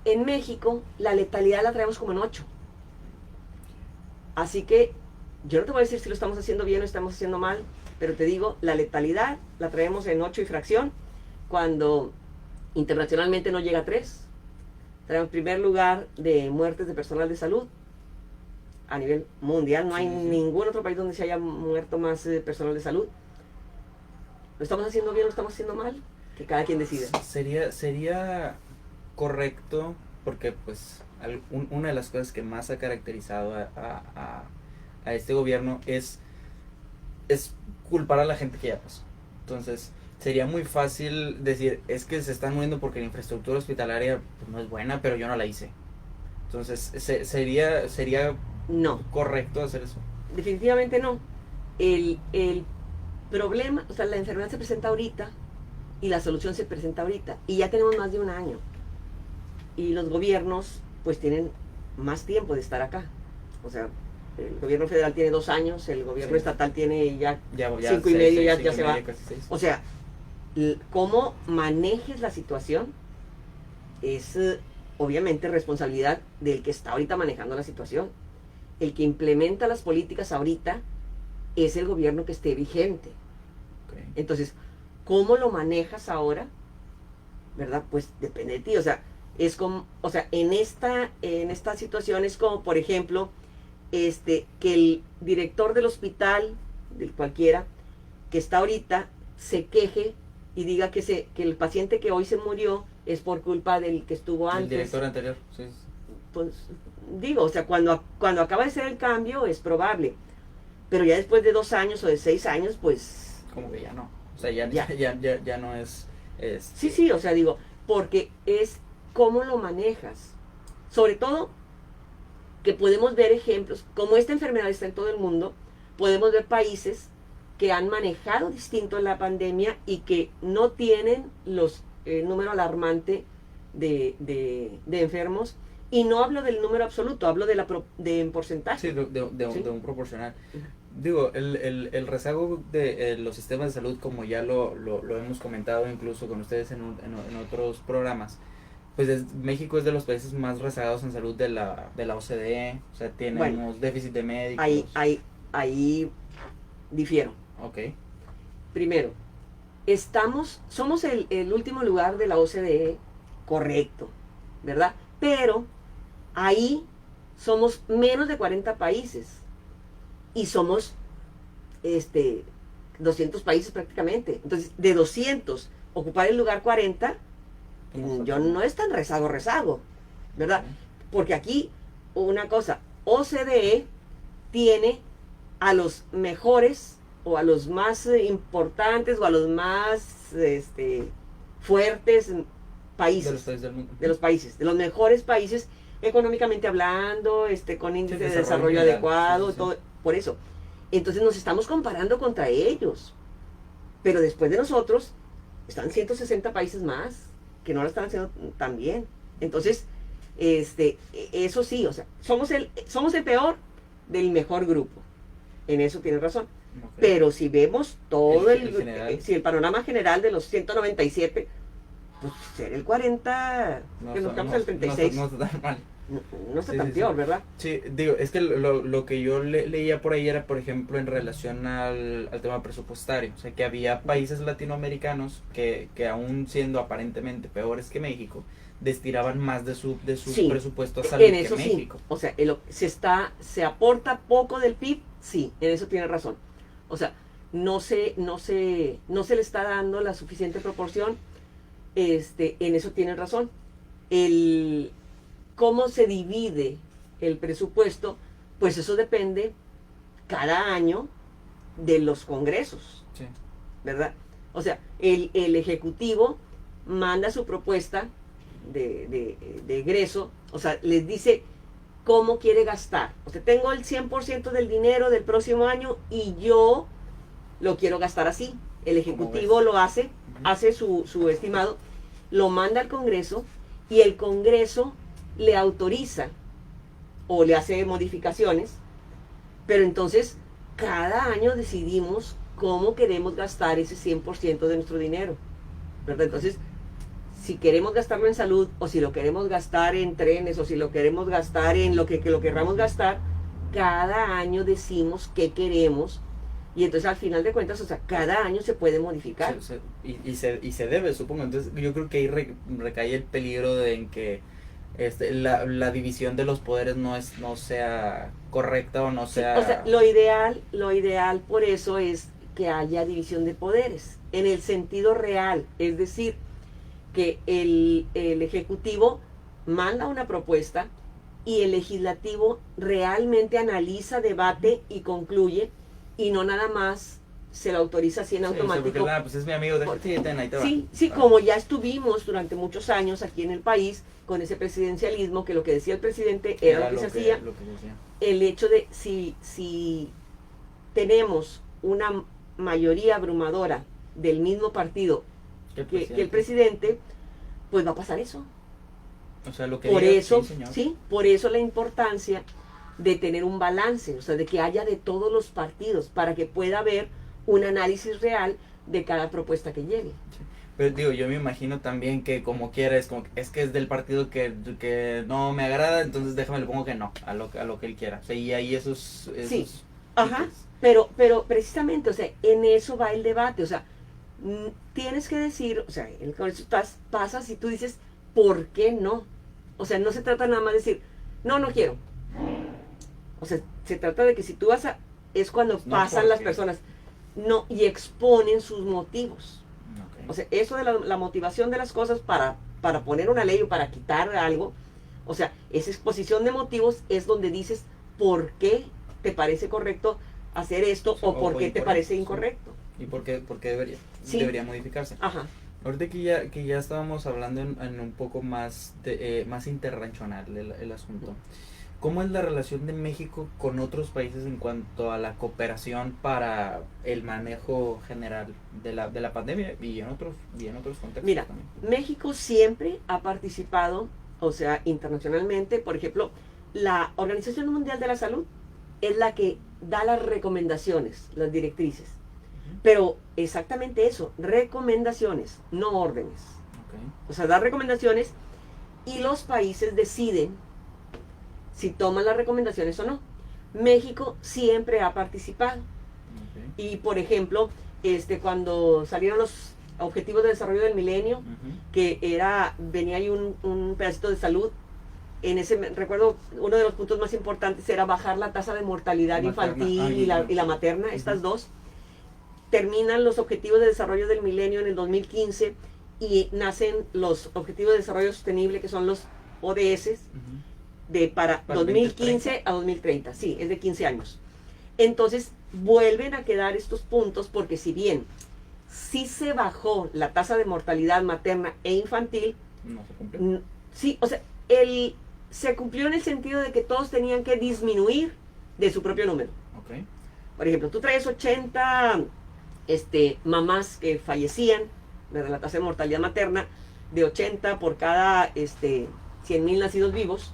En México, la letalidad la traemos como en 8. Así que yo no te voy a decir si lo estamos haciendo bien o estamos haciendo mal, pero te digo, la letalidad la traemos en 8 y fracción, cuando internacionalmente no llega a 3. Traemos primer lugar de muertes de personal de salud a nivel mundial. No hay ningún otro país donde se haya muerto más personal de salud. ¿Lo estamos haciendo bien o lo estamos haciendo mal? Que cada quien decida. Sería correcto, porque pues una de las cosas que más ha caracterizado a este gobierno es culpar a la gente que ya pasó. Entonces, sería muy fácil decir, es que se están muriendo porque la infraestructura hospitalaria pues, no es buena, pero yo no la hice. Entonces, sería No, correcto hacer eso. definitivamente no. El problema, o sea, la enfermedad se presenta ahorita y la solución se presenta ahorita. Y ya tenemos más de un año. Y los gobiernos, pues, tienen más tiempo de estar acá. O sea, el gobierno federal tiene 2 años, el gobierno estatal tiene ya 5 y medio, ya se va. O sea, cómo manejes la situación es obviamente responsabilidad del que está ahorita manejando la situación. El que implementa las políticas ahorita es el gobierno que esté vigente. Okay. Entonces, ¿cómo lo manejas ahora? ¿Verdad? Pues depende de ti. O sea, es como, o sea, en esta situación es como, por ejemplo, que el director del hospital, del cualquiera, que está ahorita, se queje y diga que el paciente que hoy se murió es por culpa del que estuvo antes. El director anterior, sí. Pues digo, o sea, cuando acaba de ser el cambio es probable, pero ya después de 2 años o de 6 años, pues... Como que ya no, o sea, ya no es... Sí, o sea, digo, porque es cómo lo manejas. Sobre todo, que podemos ver ejemplos, como esta enfermedad está en todo el mundo, podemos ver países que han manejado distinto la pandemia y que no tienen los número alarmante de enfermos. Y no hablo del número absoluto, hablo de en porcentaje. Sí, de un proporcional. Digo, el rezago de los sistemas de salud, como ya lo hemos comentado incluso con ustedes en otros programas, pues México es de los países más rezagados en salud de la OCDE, o sea, tenemos déficit de médicos. Ahí difiero. Ok. Primero, somos el último lugar de la OCDE, correcto, ¿verdad? Pero ahí somos menos de 40 países y somos 200 países prácticamente. Entonces, de 200, ocupar el lugar 40, yo no es tan rezago, ¿verdad? Porque aquí, una cosa, OCDE tiene a los mejores o a los más importantes o a los más fuertes países de los mejores países económicamente hablando, con índice de desarrollo adecuado, todo, por eso. Entonces nos estamos comparando contra ellos. Pero después de nosotros están 160 países más que no lo están haciendo tan bien. Entonces, eso sí, o sea, somos el peor del mejor grupo. En eso tienes razón. Okay. Pero si vemos todo si el panorama general de los 197, pues ser el 40, que nos quedamos el 36. No está tan mal. No está tan peor, ¿verdad? Sí, digo, es que lo que yo leía por ahí era, por ejemplo, en relación al tema presupuestario. O sea, que había países latinoamericanos que aún siendo aparentemente peores que México, destinaban más de su presupuesto a salud en eso que México. Sí. O sea, se aporta poco del PIB, sí, en eso tiene razón. O sea, no se le está dando la suficiente proporción, en eso tiene razón. Cómo se divide el presupuesto, pues eso depende cada año de los congresos, sí, ¿verdad? O sea, el Ejecutivo manda su propuesta de egreso, o sea, les dice cómo quiere gastar. O sea, tengo el 100% del dinero del próximo año y yo lo quiero gastar así. El Ejecutivo lo hace su estimado, lo manda al Congreso y el Congreso le autoriza o le hace modificaciones, pero entonces cada año decidimos cómo queremos gastar ese 100% de nuestro dinero, ¿verdad? Entonces, si queremos gastarlo en salud, o si lo queremos gastar en trenes, o si lo queremos gastar en lo que lo querramos gastar, cada año decimos qué queremos, y entonces al final de cuentas, o sea, cada año se puede modificar. Y se debe, supongo. Entonces yo creo que ahí recae el peligro de en que la división de los poderes no sea correcta o no sea... Sí, o sea, lo ideal por eso es que haya división de poderes, en el sentido real, es decir, que el Ejecutivo manda una propuesta y el Legislativo realmente analiza, debate y concluye, y no nada más se lo autoriza así en automático. Sí, porque, pues es mi amigo, ahí te va. Sí, como ya estuvimos durante muchos años aquí en el país con ese presidencialismo, que lo que decía el presidente era lo que se hacía. Lo que decía. El hecho de si tenemos una mayoría abrumadora del mismo partido que el presidente, pues va a pasar eso. O sea, lo que por diga, eso, sí, por eso la importancia de tener un balance, o sea, de que haya de todos los partidos, para que pueda haber un análisis real de cada propuesta que llegue. Sí. Pero digo, yo me imagino también que como quiera, es que es del partido que no me agrada, entonces déjame le pongo que no, a lo que él quiera. O sea, y ahí esos sí, ajá, pero precisamente, o sea, en eso va el debate, o sea, tienes que decir, o sea, en el Congreso pasas y tú dices, ¿por qué no? O sea, no se trata nada más de decir, no quiero. O sea, se trata de que si tú vas a... Es cuando pasan las personas, no, y exponen sus motivos. Okay. O sea, eso de la motivación de las cosas para poner una ley o para quitar algo, o sea, esa exposición de motivos es donde dices por qué te parece correcto hacer esto, o por qué te parece incorrecto. ¿Y por qué debería modificarse? Ajá. Ahorita que ya estábamos hablando en un poco más más interregional el asunto. ¿Cómo es la relación de México con otros países en cuanto a la cooperación para el manejo general de la pandemia y en otros contextos? Mira, también? México siempre ha participado, o sea, internacionalmente. Por ejemplo, la Organización Mundial de la Salud es la que da las recomendaciones, las directrices. Pero exactamente eso, recomendaciones, no órdenes. Okay. O sea, da recomendaciones y los países deciden si toman las recomendaciones o no. México siempre ha participado. Okay. Y por ejemplo, cuando salieron los Objetivos de Desarrollo del Milenio, que venía ahí un pedacito de salud, recuerdo, uno de los puntos más importantes era bajar la tasa de mortalidad infantil y la materna, estas dos. Terminan los Objetivos de Desarrollo del Milenio en el 2015 y nacen los Objetivos de Desarrollo Sostenible, que son los ODS, para 2015 a 2030. Sí, es de 15 años. Entonces, vuelven a quedar estos puntos porque si bien sí se bajó la tasa de mortalidad materna e infantil, no se cumplió. Sí, o sea, se cumplió en el sentido de que todos tenían que disminuir de su propio número. Okay. Por ejemplo, tú traes 80 mamás que fallecían de la tasa de mortalidad materna de 80 por cada 100,000 nacidos vivos,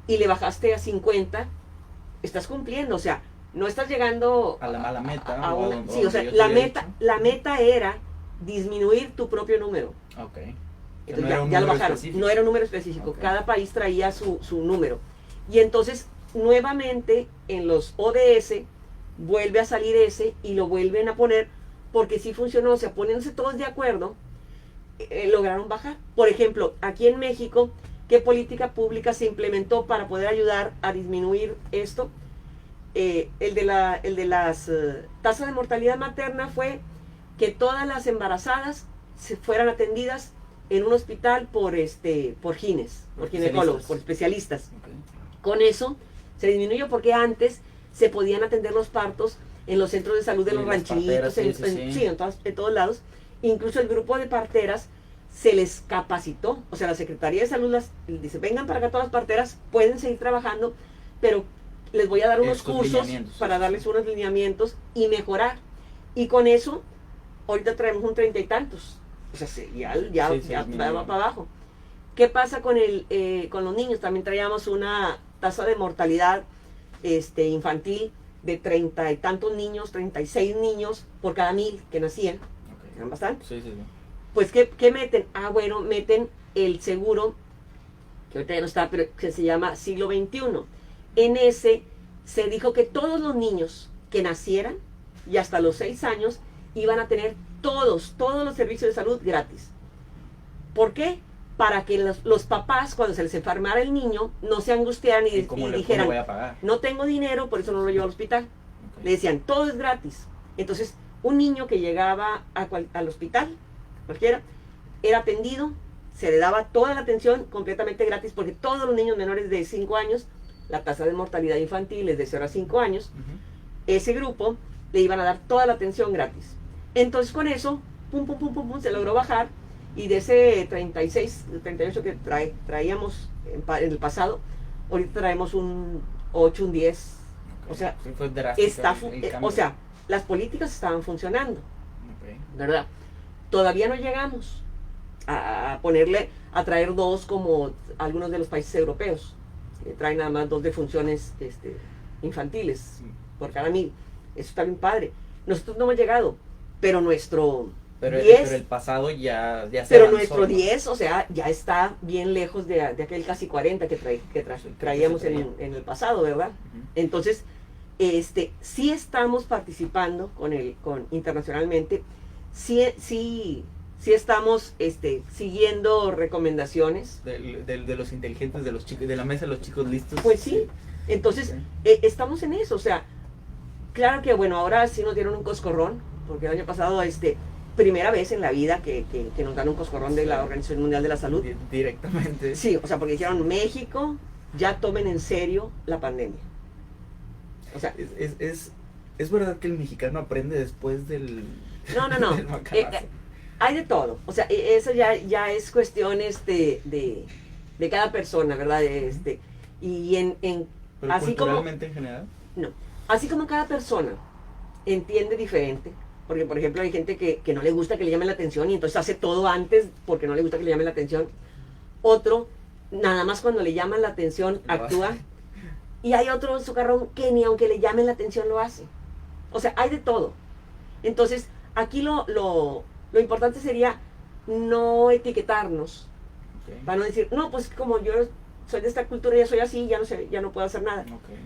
y le bajaste a 50, estás cumpliendo, o sea, no estás llegando a la meta. Sí, o sea, la meta era disminuir tu propio número. Okay. Entonces ya lo bajaron. No era un número específico. Okay. Cada país traía su número. Y entonces, nuevamente, en los ODS, vuelve a salir ese y lo vuelven a poner, porque sí funcionó. O sea, poniéndose todos de acuerdo, lograron bajar. Por ejemplo, aquí en México, ¿qué política pública se implementó para poder ayudar a disminuir esto? El de las tasas de mortalidad materna fue que todas las embarazadas se fueran atendidas en un hospital por ginecólogos, por especialistas. Okay. Con eso se disminuyó, porque antes se podían atender los partos en los centros de salud de los ranchitos, en todos lados. Incluso el grupo de parteras se les capacitó, o sea, la Secretaría de Salud dice, vengan para acá todas las parteras, pueden seguir trabajando, pero les voy a dar unos cursos para darles unos lineamientos y mejorar. Y con eso, ahorita traemos un 30 y tantos. O sea, ya va para abajo. ¿Qué pasa con los niños? También traíamos una tasa de mortalidad infantil de 30 y tantos niños, 36 niños por cada 1,000 que nacían. Okay. ¿Eran bastante? Sí. Pues, ¿qué meten? Bueno, meten el seguro, que ahorita ya no está, pero que se llama Siglo XXI. En ese se dijo que todos los niños que nacieran y hasta los 6 años iban a tener todos los servicios de salud gratis. ¿Por qué? Para que los papás, cuando se les enfermara el niño, no se angustiaran y dijeran, voy a pagar? No tengo dinero, por eso no lo llevo al hospital. Okay. Le decían, todo es gratis. Entonces, un niño que llegaba al hospital, cualquiera, era atendido, se le daba toda la atención completamente gratis, porque todos los niños menores de 5 años, la tasa de mortalidad infantil es de 0 a 5 años, ese grupo le iban a dar toda la atención gratis. Entonces con eso, pum, pum, pum, pum, pum, se logró bajar, y de ese 36, 38 que traíamos en el pasado, ahorita traemos un 8, un 10. O sea, fue drástico o sea, las políticas estaban funcionando, ¿verdad? Todavía no llegamos a traer 2 como algunos de los países europeos, que traen nada más 2 defunciones infantiles por cada 1000. Eso está bien padre. Nosotros no hemos llegado, pero nuestro pero 10, pero el pasado ya se pero avanzó, nuestro ¿no? 10, o sea, ya está bien lejos de aquel casi 40 que traíamos en el pasado, ¿verdad? Entonces, sí estamos participando internacionalmente, sí estamos siguiendo recomendaciones. De los inteligentes, de los chicos, de la mesa de los chicos listos. Pues sí, entonces estamos en eso, o sea, claro que bueno, ahora sí nos dieron un coscorrón, porque el año pasado, primera vez en la vida que nos dan un coscorrón de la Organización Mundial de la Salud. Directamente. Sí, o sea, porque dijeron, México, ya tomen en serio la pandemia. O sea, es verdad que el mexicano aprende después del... No. del macanazo. Hay de todo. O sea, eso ya es cuestión de cada persona, ¿verdad? Y Pero así como... culturalmente en general. No. Así como cada persona entiende diferente, porque por ejemplo hay gente que no le gusta que le llamen la atención y entonces hace todo antes porque no le gusta que le llamen la atención. Otro, nada más cuando le llaman la atención, actúa. Y hay otro socarrón que ni aunque le llamen la atención lo hace. O sea, hay de todo. Entonces, aquí lo importante sería no etiquetarnos. Para no decir, no, pues como yo soy de esta cultura, ya soy así, ya no puedo hacer nada.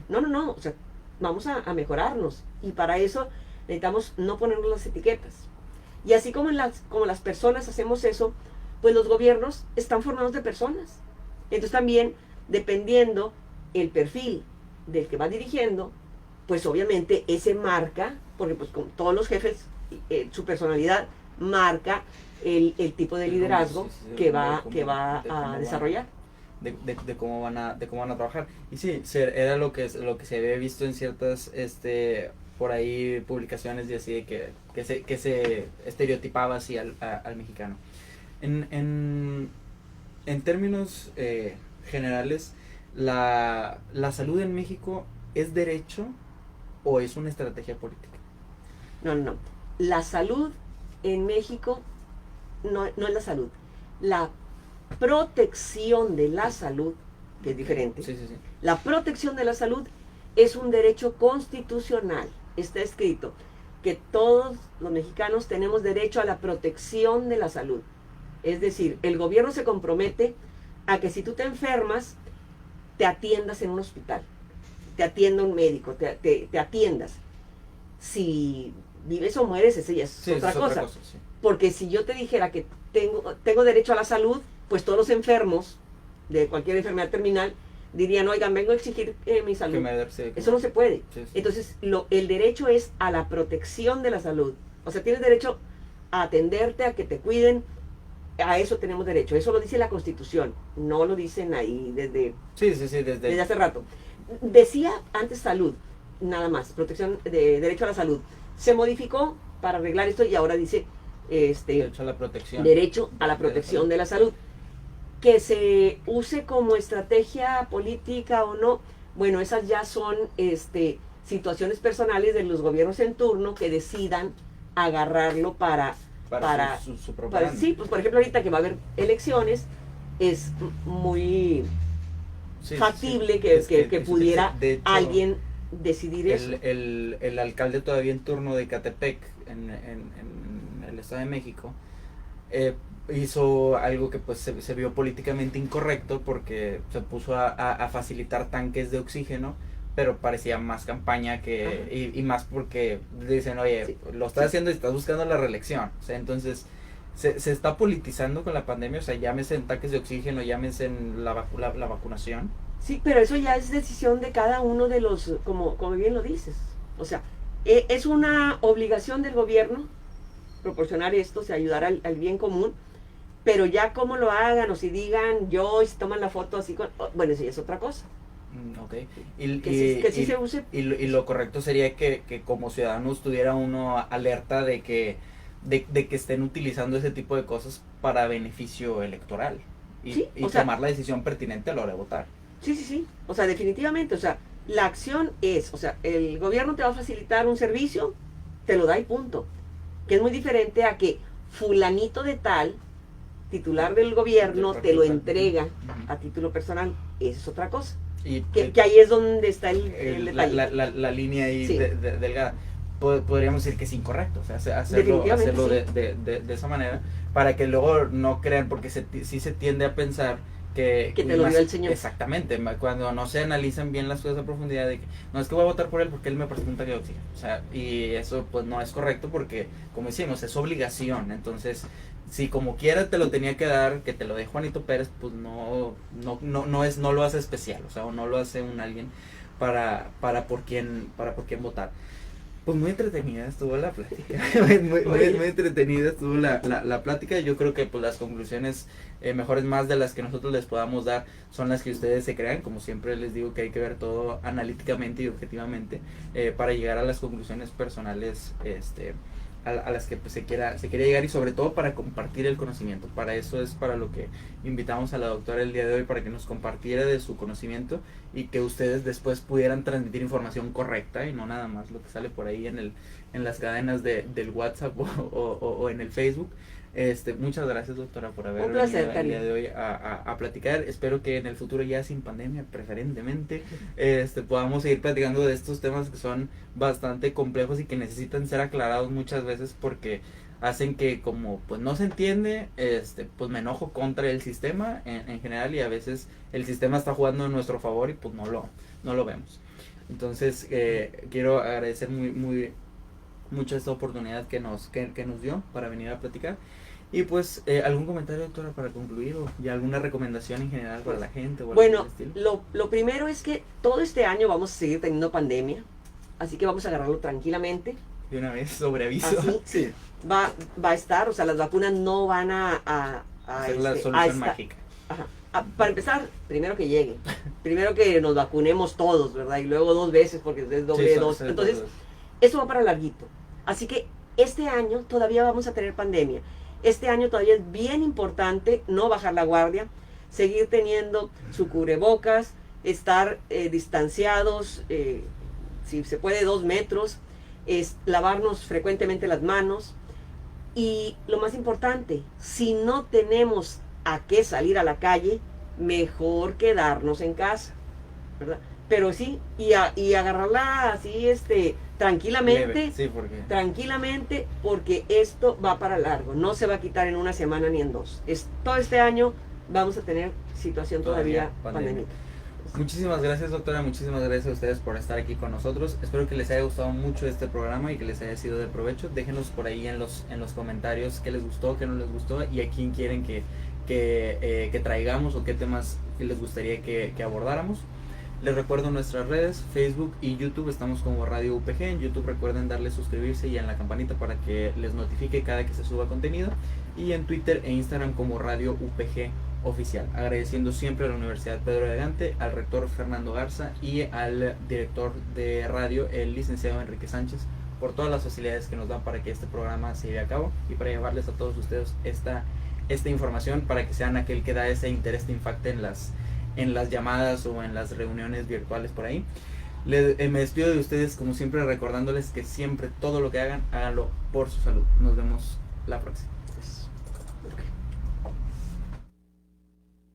No, o sea, vamos a mejorarnos. Y para eso necesitamos no ponernos las etiquetas. Y así como las personas hacemos eso, pues los gobiernos están formados de personas. Entonces también, dependiendo el perfil del que va dirigiendo, pues obviamente ese marca, porque pues con todos los jefes, su personalidad marca el tipo de liderazgo que va a desarrollar. De cómo van a trabajar. Y sí, era lo que se había visto en ciertas por ahí publicaciones y así, de que se estereotipaba así al mexicano. En términos generales, la salud en México ¿es derecho o es una estrategia política? No. La salud en México no es la salud. La protección de la salud, que es diferente. Sí. La protección de la salud es un derecho constitucional. Está escrito que todos los mexicanos tenemos derecho a la protección de la salud. Es decir, el gobierno se compromete a que si tú te enfermas, te atiendas en un hospital, te atienda un médico, te atiendas. Si vives o mueres, esa ya es otra cosa. Sí. Porque si yo te dijera que tengo derecho a la salud, pues todos los enfermos de cualquier enfermedad terminal dirían, oigan, vengo a exigir mi salud. Eso no se puede. Sí. Entonces, el derecho es a la protección de la salud. O sea, tienes derecho a atenderte, a que te cuiden. A eso tenemos derecho. Eso lo dice la Constitución. No lo dicen ahí desde hace rato. Decía antes salud, nada más, protección de derecho a la salud. Se modificó para arreglar esto y ahora dice derecho a la protección. Derecho a la protección de la salud. Que se use como estrategia política o no, bueno, esas ya son situaciones personales de los gobiernos en turno que decidan agarrarlo para su propaganda. Sí, pues por ejemplo ahorita que va a haber elecciones, es muy factible que pudiera de hecho, alguien decidir eso. El alcalde todavía en turno de Ecatepec, en el Estado de México, hizo algo que pues se vio políticamente incorrecto porque se puso a facilitar tanques de oxígeno, pero parecía más campaña y más porque dicen, oye, lo estás haciendo y estás buscando la reelección. O sea, entonces se está politizando con la pandemia, o sea, llámese en tanques de oxígeno, llámese en la vacunación. Sí, pero eso ya es decisión de cada uno de los, como bien lo dices. O sea, es una obligación del gobierno proporcionar esto, o sea, ayudar al bien común, pero ya cómo lo hagan, o si digan yo, y si toman la foto así, bueno, eso ya es otra cosa. Ok. Que sí se use. Y lo correcto sería que como ciudadanos tuviera uno alerta de que estén utilizando ese tipo de cosas para beneficio electoral y, Sí, y o sea, tomar la decisión pertinente a la hora de votar. sí, o sea, definitivamente, o sea, la acción es, o sea, el gobierno te va a facilitar un servicio, te lo da y punto, que es muy diferente a que fulanito de tal, titular del gobierno, te lo entrega a título personal, eso es otra cosa. Y Que ahí es donde está el detalle. la línea ahí Sí. delgada. Podríamos decir que es incorrecto, o sea, hacerlo Sí. de esa manera, para que luego no crean, porque sí se tiende a pensar que te lo dio el señor. Exactamente, cuando no se analizan bien las cosas a profundidad, de que no es que voy a votar por él porque él me prestó un tanque de oxígeno, o sea, y eso pues no es correcto, porque como decimos, es obligación. Entonces, si como quiera te lo tenía que dar, que te lo dé Juanito Pérez, pues no lo hace especial, o sea, o no lo hace un alguien para por quién votar. Pues muy entretenida estuvo la plática, muy entretenida estuvo la plática. Yo creo que pues las conclusiones mejores, más de las que nosotros les podamos dar, son las que ustedes se crean. Como siempre les digo, que hay que ver todo analíticamente y objetivamente para llegar a las conclusiones personales a las que pues, se quiera llegar, y sobre todo para compartir el conocimiento. Para eso es para lo que invitamos a la doctora el día de hoy, para que nos compartiera de su conocimiento y que ustedes después pudieran transmitir información correcta y no nada más lo que sale por ahí en las cadenas del WhatsApp o en el Facebook. Muchas gracias, doctora, por haber venido el día de hoy a platicar. Espero que en el futuro, ya sin pandemia preferentemente, podamos seguir platicando de estos temas que son bastante complejos y que necesitan ser aclarados muchas veces, porque hacen que, como pues no se entiende, pues me enojo contra el sistema en general, y a veces el sistema está jugando en nuestro favor y pues no lo vemos. Entonces quiero agradecer mucho esta oportunidad que nos dio para venir a platicar. Y pues, ¿algún comentario, doctora, para concluir, o ya alguna recomendación en general para la gente? O bueno, lo primero es que todo este año vamos a seguir teniendo pandemia, así que vamos a agarrarlo tranquilamente. De una vez, sobre aviso. Así, sí. Va a estar, o sea, las vacunas no van a ser la solución mágica. Ajá. Para empezar, primero que llegue, primero que nos vacunemos todos, ¿verdad? Y luego 2 veces, porque es doble dos. Entonces, eso va para larguito. Así que este año todavía vamos a tener pandemia. Este año todavía es bien importante no bajar la guardia, seguir teniendo su cubrebocas, estar distanciados, si se puede 2 metros, lavarnos frecuentemente las manos. Y lo más importante, si no tenemos a qué salir a la calle, mejor quedarnos en casa, ¿verdad? Pero sí, y agarrarla así, tranquilamente, sí, tranquilamente, porque esto va para largo, no se va a quitar en una semana ni en 2. Todo este año vamos a tener situación todavía pandémica. Muchísimas gracias, doctora, muchísimas gracias a ustedes por estar aquí con nosotros. Espero que les haya gustado mucho este programa y que les haya sido de provecho. Déjenos por ahí en los comentarios qué les gustó, qué no les gustó, y a quién quieren que traigamos, o qué temas les gustaría que abordáramos. Les recuerdo nuestras redes, Facebook y YouTube, estamos como Radio UPG. En YouTube recuerden darle suscribirse y en la campanita para que les notifique cada que se suba contenido. Y en Twitter e Instagram como Radio UPG Oficial. Agradeciendo siempre a la Universidad Pedro de Gante, al rector Fernando Garza y al director de radio, el licenciado Enrique Sánchez, por todas las facilidades que nos dan para que este programa se lleve a cabo y para llevarles a todos ustedes esta información, para que sean aquel que da ese interés de impacto en las llamadas o en las reuniones virtuales por ahí. Me despido de ustedes como siempre, recordándoles que siempre todo lo que hagan, háganlo por su salud. Nos vemos la próxima.